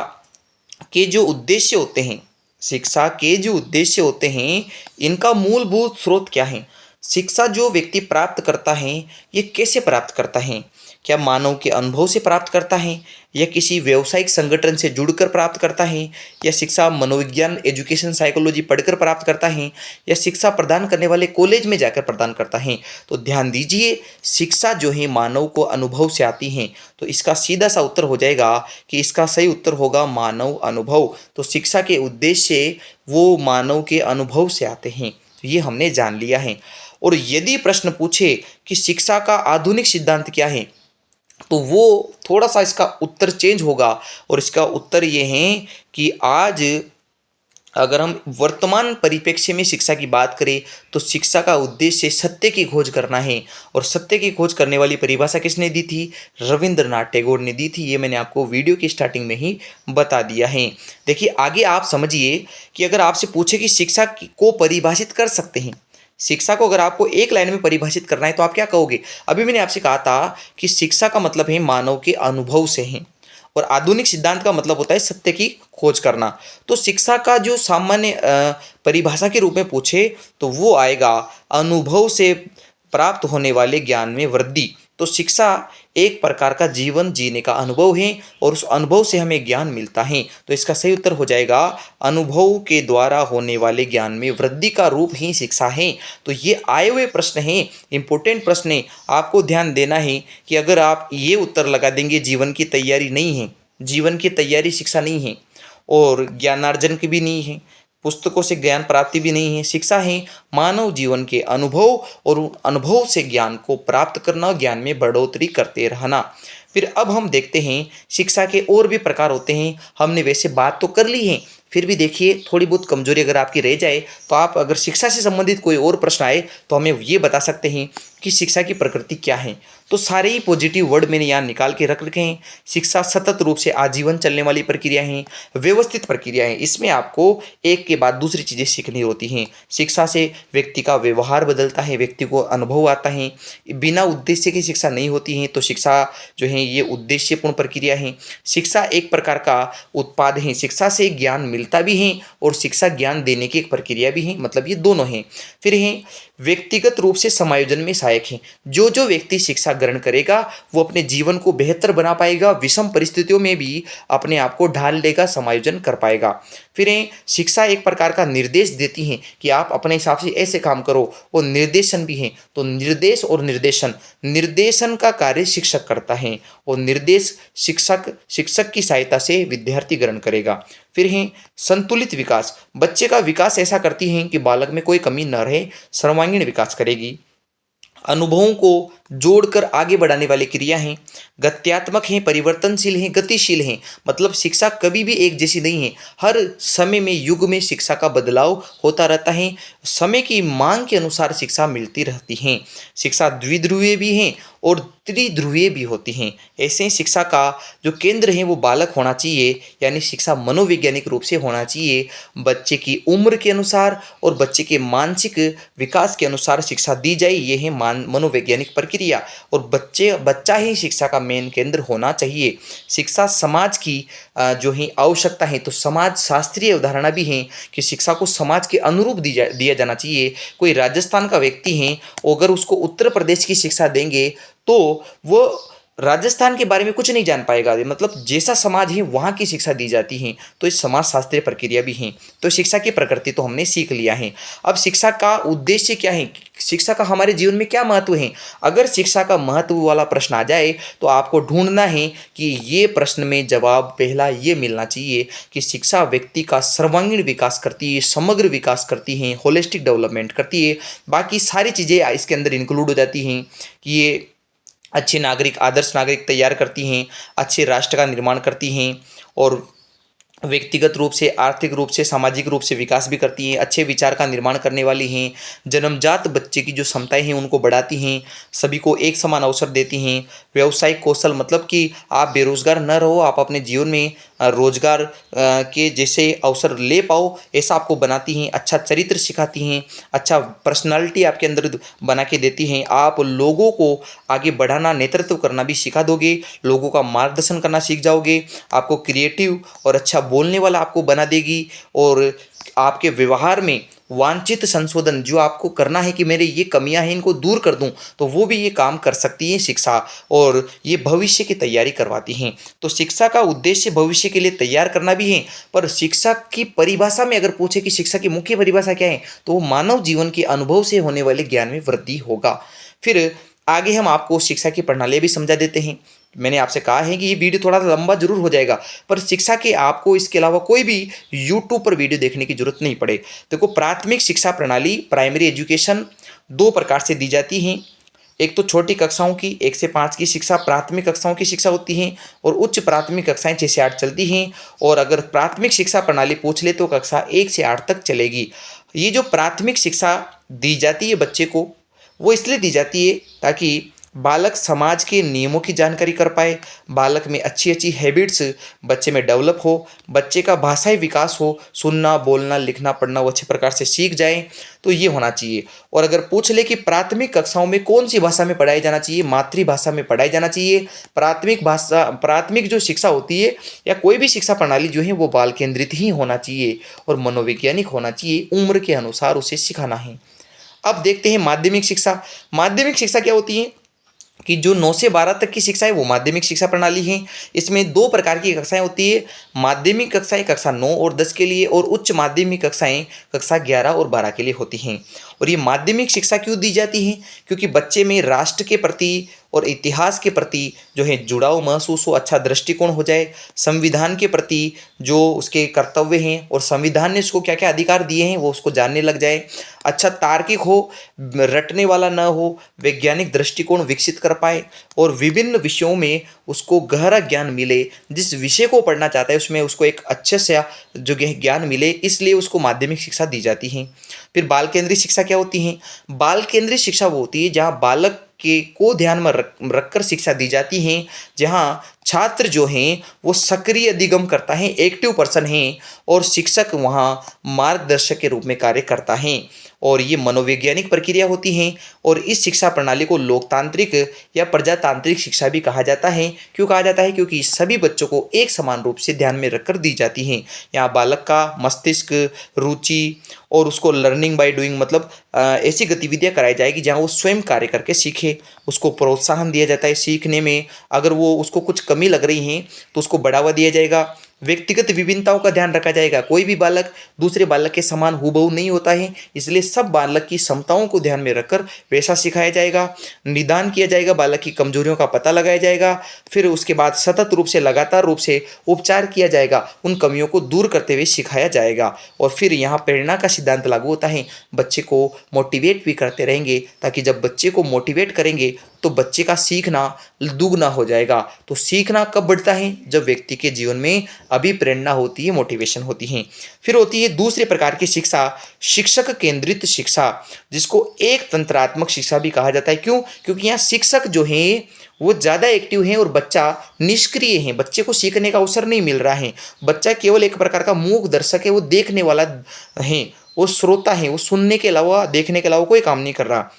S1: के जो उद्देश्य होते हैं, शिक्षा के जो उद्देश्य होते हैं, इनका मूलभूत स्रोत क्या है? शिक्षा जो व्यक्ति प्राप्त करता है, ये कैसे प्राप्त करता है? क्या मानव के अनुभव से प्राप्त करता है, या किसी व्यावसायिक संगठन से जुड़कर प्राप्त करता है, या शिक्षा मनोविज्ञान, एजुकेशन साइकोलॉजी पढ़कर प्राप्त करता है, या शिक्षा प्रदान करने वाले कॉलेज में जाकर प्रदान करता है? तो ध्यान दीजिए, शिक्षा जो है मानव को अनुभव से आती है। तो इसका सीधा सा उत्तर हो जाएगा कि इसका सही उत्तर होगा मानव अनुभव। तो शिक्षा के उद्देश्य वो मानव के अनुभव से आते हैं। तो ये हमने जान लिया है। और यदि प्रश्न पूछे कि शिक्षा का आधुनिक सिद्धांत क्या है, तो वो थोड़ा सा इसका उत्तर चेंज होगा। और इसका उत्तर ये है कि आज अगर हम वर्तमान परिप्रेक्ष्य में शिक्षा की बात करें तो शिक्षा का उद्देश्य सत्य की खोज करना है। और सत्य की खोज करने वाली परिभाषा किसने दी थी? रविंद्रनाथ टैगोर ने दी थी। ये मैंने आपको वीडियो की स्टार्टिंग में ही बता दिया है। देखिए आगे आप समझिए कि अगर आपसे पूछे कि शिक्षा को परिभाषित कर सकते हैं, शिक्षा को अगर आपको एक लाइन में परिभाषित करना है तो आप क्या कहोगे? अभी मैंने आपसे कहा था कि शिक्षा का मतलब है मानव के अनुभव से है और आधुनिक सिद्धांत का मतलब होता है सत्य की खोज करना। तो शिक्षा का जो सामान्य परिभाषा के रूप में पूछे तो वो आएगा अनुभव से प्राप्त होने वाले ज्ञान में वृद्धि। तो शिक्षा एक प्रकार का जीवन जीने का अनुभव है और उस अनुभव से हमें ज्ञान मिलता है। तो इसका सही उत्तर हो जाएगा अनुभव के द्वारा होने वाले ज्ञान में वृद्धि का रूप ही शिक्षा है। तो ये आए हुए प्रश्न हैं, इंपॉर्टेंट प्रश्न है। आपको ध्यान देना है कि अगर आप ये उत्तर लगा देंगे जीवन की तैयारी नहीं है, जीवन की तैयारी शिक्षा नहीं है और ज्ञानार्जन की भी नहीं है, पुस्तकों से ज्ञान प्राप्ति भी नहीं है। शिक्षा है मानव जीवन के अनुभव और उन अनुभव से ज्ञान को प्राप्त करना, ज्ञान में बढ़ोतरी करते रहना। फिर अब हम देखते हैं शिक्षा के और भी प्रकार होते हैं। हमने वैसे बात तो कर ली है, फिर भी देखिए थोड़ी बहुत कमजोरी अगर आपकी रह जाए तो आप अगर शिक्षा से संबंधित कोई और प्रश्न आए तो हमें ये बता सकते हैं कि शिक्षा की प्रकृति क्या है। तो सारे ही पॉजिटिव वर्ड मैंने यहाँ निकाल के रख रखे हैं। शिक्षा सतत रूप से आजीवन चलने वाली प्रक्रिया है, व्यवस्थित प्रक्रिया है। इसमें आपको एक के बाद दूसरी चीज़ें सीखनी होती हैं। शिक्षा से व्यक्ति का व्यवहार बदलता है, व्यक्ति को अनुभव आता है। बिना उद्देश्य की शिक्षा नहीं होती है, तो शिक्षा जो है ये उद्देश्यपूर्ण प्रक्रिया है। शिक्षा एक प्रकार का उत्पाद है। शिक्षा से ज्ञान मिलता भी है और शिक्षा ज्ञान देने की एक प्रक्रिया भी है, मतलब ये दोनों हैं। फिर है व्यक्तिगत रूप से समायोजन में सहायक है। जो जो व्यक्ति शिक्षा ग्रहण करेगा वो अपने जीवन को बेहतर बना पाएगा, विषम परिस्थितियों में भी अपने आप को ढाल लेगा, समायोजन कर पाएगा। फिर है शिक्षा एक प्रकार का निर्देश देती है कि आप अपने हिसाब से ऐसे काम करो, और निर्देशन भी है। तो निर्देश और निर्देशन, निर्देशन का कार्य शिक्षक करता है और निर्देश शिक्षक की सहायता से विद्यार्थी ग्रहण करेगा। फिर है संतुलित विकास। बच्चे का विकास ऐसा करती है कि बालक में कोई कमी न रहे, सर्वांगीण विकास करेगी। अनुभवों को जोड़कर आगे बढ़ाने वाली क्रिया हैं। गत्यात्मक हैं, परिवर्तनशील हैं, गतिशील हैं। मतलब शिक्षा कभी भी एक जैसी नहीं है। हर समय में, युग में शिक्षा का बदलाव होता रहता है। समय की मांग के अनुसार शिक्षा मिलती रहती है। शिक्षा द्विध्रुवीय भी हैं और त्रिध्रुवीय भी होती हैं। ऐसे ही शिक्षा का जो केंद्र है वो बालक होना चाहिए, यानी शिक्षा मनोवैज्ञानिक रूप से होना चाहिए। बच्चे की उम्र के अनुसार और बच्चे के मानसिक विकास के अनुसार शिक्षा दी जाए, ये है मनोवैज्ञानिक प्रक्रिया। और बच्चा ही शिक्षा का मेन केंद्र होना चाहिए। शिक्षा समाज की जो है आवश्यकता है, तो समाज शास्त्रीय अवधारणा भी है कि शिक्षा को समाज के अनुरूप दिया जाना चाहिए। कोई राजस्थान का व्यक्ति है, अगर उसको उत्तर प्रदेश की शिक्षा देंगे तो वो राजस्थान के बारे में कुछ नहीं जान पाएगा। मतलब जैसा समाज है वहाँ की शिक्षा दी जाती है। तो इस समाज शास्त्रीय प्रक्रिया भी है। तो शिक्षा की प्रकृति तो हमने सीख लिया है। अब शिक्षा का उद्देश्य क्या है, शिक्षा का हमारे जीवन में क्या महत्व है। अगर शिक्षा का महत्व वाला प्रश्न आ जाए तो आपको ढूंढना है कि ये प्रश्न में जवाब पहला ये मिलना चाहिए कि शिक्षा व्यक्ति का सर्वांगीण विकास करती है, समग्र विकास करती है, होलिस्टिक डेवलपमेंट करती है। बाकी सारी चीज़ें इसके अंदर इंक्लूड हो जाती हैं कि ये अच्छे नागरिक, आदर्श नागरिक तैयार करती हैं, अच्छे राष्ट्र का निर्माण करती हैं, और व्यक्तिगत रूप से, आर्थिक रूप से, सामाजिक रूप से विकास भी करती हैं, अच्छे विचार का निर्माण करने वाली हैं। जन्मजात बच्चे की जो क्षमताएं हैं उनको बढ़ाती हैं, सभी को एक समान अवसर देती हैं। व्यावसायिक कौशल, मतलब कि आप बेरोजगार न रहो, आप अपने जीवन में रोजगार के जैसे अवसर ले पाओ, ऐसा आपको बनाती हैं। अच्छा चरित्र सिखाती हैं, अच्छा पर्सनालिटी आपके अंदर बना के देती हैं। आप लोगों को आगे बढ़ाना, नेतृत्व करना भी सिखा दोगे, लोगों का मार्गदर्शन करना सीख जाओगे। आपको क्रिएटिव और अच्छा बोलने वाला आपको बना देगी, और आपके व्यवहार में वांछित संशोधन जो आपको करना है कि मेरे ये कमियां हैं इनको दूर कर दूं, तो वो भी ये काम कर सकती है शिक्षा, और ये भविष्य की तैयारी करवाती हैं। तो शिक्षा का उद्देश्य भविष्य के लिए तैयार करना भी है। पर शिक्षा की परिभाषा में अगर पूछे कि शिक्षा की मुख्य परिभाषा क्या है, तो वो मानव जीवन के अनुभव से होने वाले ज्ञान में वृद्धि होगा। फिर आगे हम आपको शिक्षा की प्रणाली भी समझा देते हैं। मैंने आपसे कहा है कि ये वीडियो थोड़ा लंबा जरूर हो जाएगा, पर शिक्षा के आपको इसके अलावा कोई भी यूट्यूब पर वीडियो देखने की जरूरत नहीं पड़े। देखो, प्राथमिक शिक्षा प्रणाली, प्राइमरी एजुकेशन, दो प्रकार से दी जाती हैं। एक तो छोटी कक्षाओं की 1 से 5 की शिक्षा, प्राथमिक कक्षाओं की शिक्षा होती हैं, और उच्च प्राथमिक कक्षाएं 6 से 8 चलती हैं। और अगर प्राथमिक शिक्षा प्रणाली पूछ ले तो कक्षा 1 से 8 तक चलेगी। ये जो प्राथमिक शिक्षा दी जाती है बच्चे को, वो इसलिए दी जाती है ताकि बालक समाज के नियमों की जानकारी कर पाए, बालक में अच्छी अच्छी हैबिट्स बच्चे में डेवलप हो, बच्चे का भाषाई विकास हो, सुनना, बोलना, लिखना, पढ़ना वो अच्छे प्रकार से सीख जाए, तो ये होना चाहिए। और अगर पूछ ले कि प्राथमिक कक्षाओं में कौन सी भाषा में पढ़ाई जाना चाहिए, मातृभाषा में पढ़ाई जाना चाहिए। प्राथमिक जो शिक्षा होती है या कोई भी शिक्षा प्रणाली जो है वो बाल केंद्रित ही होना चाहिए और मनोवैज्ञानिक होना चाहिए, उम्र के अनुसार उसे सिखाना है। अब देखते हैं माध्यमिक शिक्षा। माध्यमिक शिक्षा क्या होती है कि जो 9 से 12 तक की शिक्षा है वो माध्यमिक शिक्षा प्रणाली है। इसमें दो प्रकार की कक्षाएं होती है। माध्यमिक कक्षाएं कक्षा 9 और 10 के लिए, और उच्च माध्यमिक कक्षाएं कक्षा 11 और 12 के लिए होती हैं। और ये माध्यमिक शिक्षा क्यों दी जाती है? क्योंकि बच्चे में राष्ट्र के प्रति और इतिहास के प्रति जो है जुड़ाव महसूस हो, अच्छा दृष्टिकोण हो जाए, संविधान के प्रति जो उसके कर्तव्य हैं और संविधान ने उसको क्या क्या अधिकार दिए हैं वो उसको जानने लग जाए, अच्छा तार्किक हो, रटने वाला न हो, वैज्ञानिक दृष्टिकोण विकसित कर पाए और विभिन्न विषयों में उसको गहरा ज्ञान मिले। जिस विषय को पढ़ना चाहता है उसमें उसको एक अच्छे से जो ज्ञान मिले, इसलिए उसको माध्यमिक शिक्षा दी जाती है। फिर बाल केंद्रीय शिक्षा क्या होती है? बाल केंद्रीय शिक्षा वो होती है जहाँ बालक के को ध्यान में रखकर शिक्षा दी जाती है, जहाँ छात्र जो हैं वो सक्रिय अधिगम करता है, एक्टिव पर्सन है और शिक्षक वहाँ मार्गदर्शक के रूप में कार्य करता है। और ये मनोवैज्ञानिक प्रक्रिया होती है और इस शिक्षा प्रणाली को लोकतांत्रिक या प्रजातांत्रिक शिक्षा भी कहा जाता है। क्यों कहा जाता है? क्योंकि सभी बच्चों को एक समान रूप से ध्यान में रखकर दी जाती हैं। यहाँ बालक का मस्तिष्क, रुचि और उसको लर्निंग बाय डूइंग मतलब ऐसी गतिविधियाँ कराई जाएगी जहाँ वो स्वयं कार्य करके सीखे, उसको प्रोत्साहन दिया जाता है सीखने में। अगर वो उसको कुछ कमी लग रही है तो उसको बढ़ावा दिया जाएगा। व्यक्तिगत विभिन्नताओं का ध्यान रखा जाएगा, कोई भी बालक दूसरे बालक के समान हूबहू नहीं होता है, इसलिए सब बालक की क्षमताओं को ध्यान में रखकर वैसा सिखाया जाएगा। निदान किया जाएगा, बालक की कमजोरियों का पता लगाया जाएगा, फिर उसके बाद सतत रूप से लगातार रूप से उपचार किया जाएगा, उन कमियों को दूर करते हुए सिखाया जाएगा। और फिर यहाँ प्रेरणा का सिद्धांत लागू होता है, बच्चे को मोटिवेट भी करते रहेंगे, ताकि जब बच्चे को मोटिवेट करेंगे तो बच्चे का सीखना दुगना हो जाएगा। तो सीखना कब बढ़ता है? जब व्यक्ति के जीवन में अभिप्रेरणा होती है, मोटिवेशन होती है। फिर होती है दूसरे प्रकार की शिक्षा, शिक्षक केंद्रित शिक्षा, जिसको एक तंत्रात्मक शिक्षा भी कहा जाता है। क्यों? क्योंकि यहाँ शिक्षक जो हैं वो ज़्यादा एक्टिव हैं और बच्चा निष्क्रिय है, बच्चे को सीखने का अवसर नहीं मिल रहा है। बच्चा केवल एक प्रकार का मूक दर्शक है, वो देखने वाला है, वो श्रोता है, वो सुनने के अलावा देखने के अलावा कोई काम नहीं कर रहा,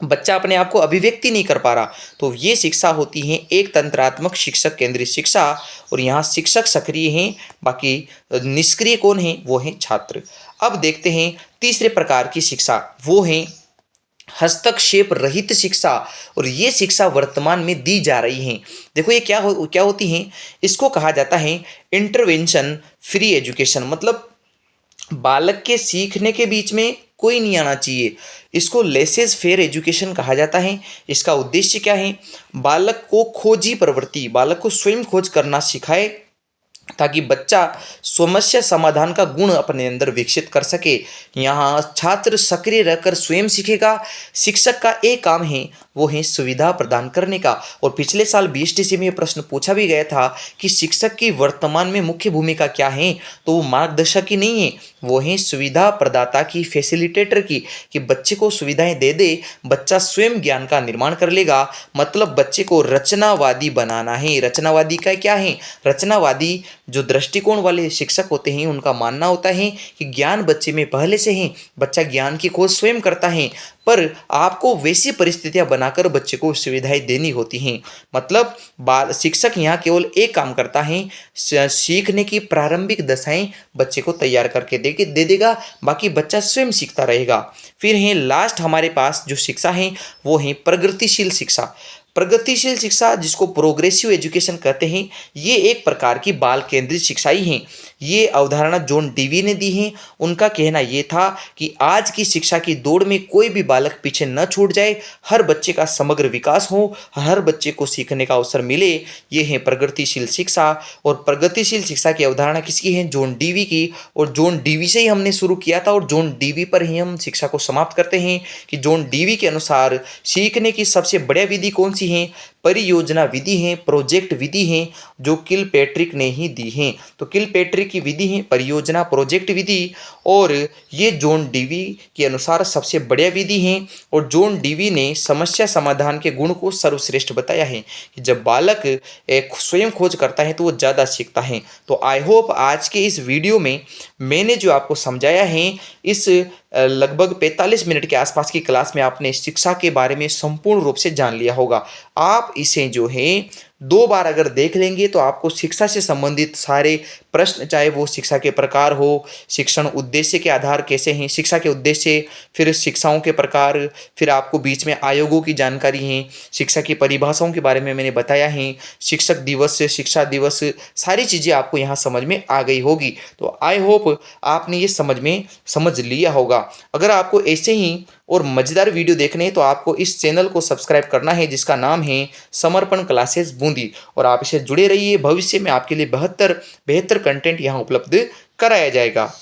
S1: बच्चा अपने आप को अभिव्यक्ति नहीं कर पा रहा। तो ये शिक्षा होती है एक तंत्रात्मक शिक्षक केंद्रित शिक्षा। और यहाँ शिक्षक सक्रिय हैं, बाकी निष्क्रिय कौन है? वो हैं छात्र। अब देखते हैं तीसरे प्रकार की शिक्षा, वो है हस्तक्षेप रहित शिक्षा। और ये शिक्षा वर्तमान में दी जा रही है। देखो ये क्या होती है? इसको कहा जाता है इंटरवेंशन फ्री एजुकेशन। मतलब बालक के सीखने के बीच में कोई नहीं आना चाहिए, इसको लेसेस फेयर एजुकेशन कहा जाता है। इसका उद्देश्य क्या है? बालक को खोजी प्रवृत्ति, बालक को स्वयं खोज करना सिखाए, ताकि बच्चा समस्या समाधान का गुण अपने अंदर विकसित कर सके। यहाँ छात्र सक्रिय रहकर स्वयं सीखेगा। शिक्षक का एक काम है, वो है सुविधा प्रदान करने का। और पिछले साल बीएसटीसी में ये प्रश्न पूछा भी गया था कि शिक्षक की वर्तमान में मुख्य भूमिका क्या है? तो वो मार्गदर्शक की नहीं है, वो है सुविधा प्रदाता की, फैसिलिटेटर की, कि बच्चे को सुविधाएं दे दे, बच्चा स्वयं ज्ञान का निर्माण कर लेगा। मतलब बच्चे को रचनावादी बनाना है। रचनावादी का क्या है? रचनावादी जो दृष्टिकोण वाले शिक्षक होते हैं उनका मानना होता है कि ज्ञान बच्चे में पहले से है, बच्चा ज्ञान की खोज स्वयं करता है, पर आपको वैसी परिस्थितियां बनाकर बच्चे को सुविधाएं देनी होती हैं। मतलब बाल शिक्षक यहाँ केवल एक काम करता है, सीखने की प्रारंभिक दशाएं बच्चे को तैयार करके दे देगा, बाकी बच्चा स्वयं सीखता रहेगा। फिर है लास्ट हमारे पास जो शिक्षा है वो है प्रगतिशील शिक्षा। प्रगतिशील शिक्षा, जिसको प्रोग्रेसिव एजुकेशन कहते हैं, ये एक प्रकार की बाल केंद्रित शिक्षा ही है। ये अवधारणा जॉन डीवी ने दी है। उनका कहना ये था कि आज की शिक्षा की दौड़ में कोई भी बालक पीछे न छूट जाए, हर बच्चे का समग्र विकास हो, हर बच्चे को सीखने का अवसर मिले, ये है प्रगतिशील शिक्षा। और प्रगतिशील शिक्षा की अवधारणा किसकी है? जॉन डीवी की। और जॉन डीवी से ही हमने शुरू किया था और जॉन डीवी पर ही हम शिक्षा को समाप्त करते हैं कि जॉन डीवी के अनुसार सीखने की सबसे बढ़िया विधि कौन सी है? परियोजना विधि है, प्रोजेक्ट विधि है, जो किलपैट्रिक ने ही दी है। तो किलपैट्रिक की विधि है परियोजना प्रोजेक्ट विधि, और ये जॉन डीवी के अनुसार सबसे बढ़िया विधि है। और जॉन डीवी ने समस्या समाधान के गुण को सर्वश्रेष्ठ बताया है कि जब बालक एक स्वयं खोज करता है तो वो ज़्यादा सीखता है। तो आई होप आज के इस वीडियो में मैंने जो आपको समझाया है, इस लगभग 45 मिनट के आसपास की क्लास में आपने शिक्षा के बारे में संपूर्ण रूप से जान लिया होगा। आप इसे जो है 2 बार अगर देख लेंगे तो आपको शिक्षा से संबंधित सारे प्रश्न, चाहे वो शिक्षा के प्रकार हो, शिक्षण उद्देश्य के आधार कैसे हैं, शिक्षा के उद्देश्य, फिर शिक्षाओं के प्रकार, फिर आपको बीच में आयोगों की जानकारी है, शिक्षा की परिभाषाओं के बारे में मैंने बताया है, शिक्षक दिवस, शिक्षा दिवस, सारी चीज़ें आपको यहाँ समझ में आ गई होगी। तो आई होप आपने ये समझ लिया होगा। अगर आपको ऐसे ही और मज़ेदार वीडियो देखने हैं तो आपको इस चैनल को सब्सक्राइब करना है, जिसका नाम है समर्पण क्लासेस बूंदी, और आप इसे जुड़े रहिए। भविष्य में आपके लिए बेहतर बेहतर कंटेंट यहाँ उपलब्ध कराया जाएगा।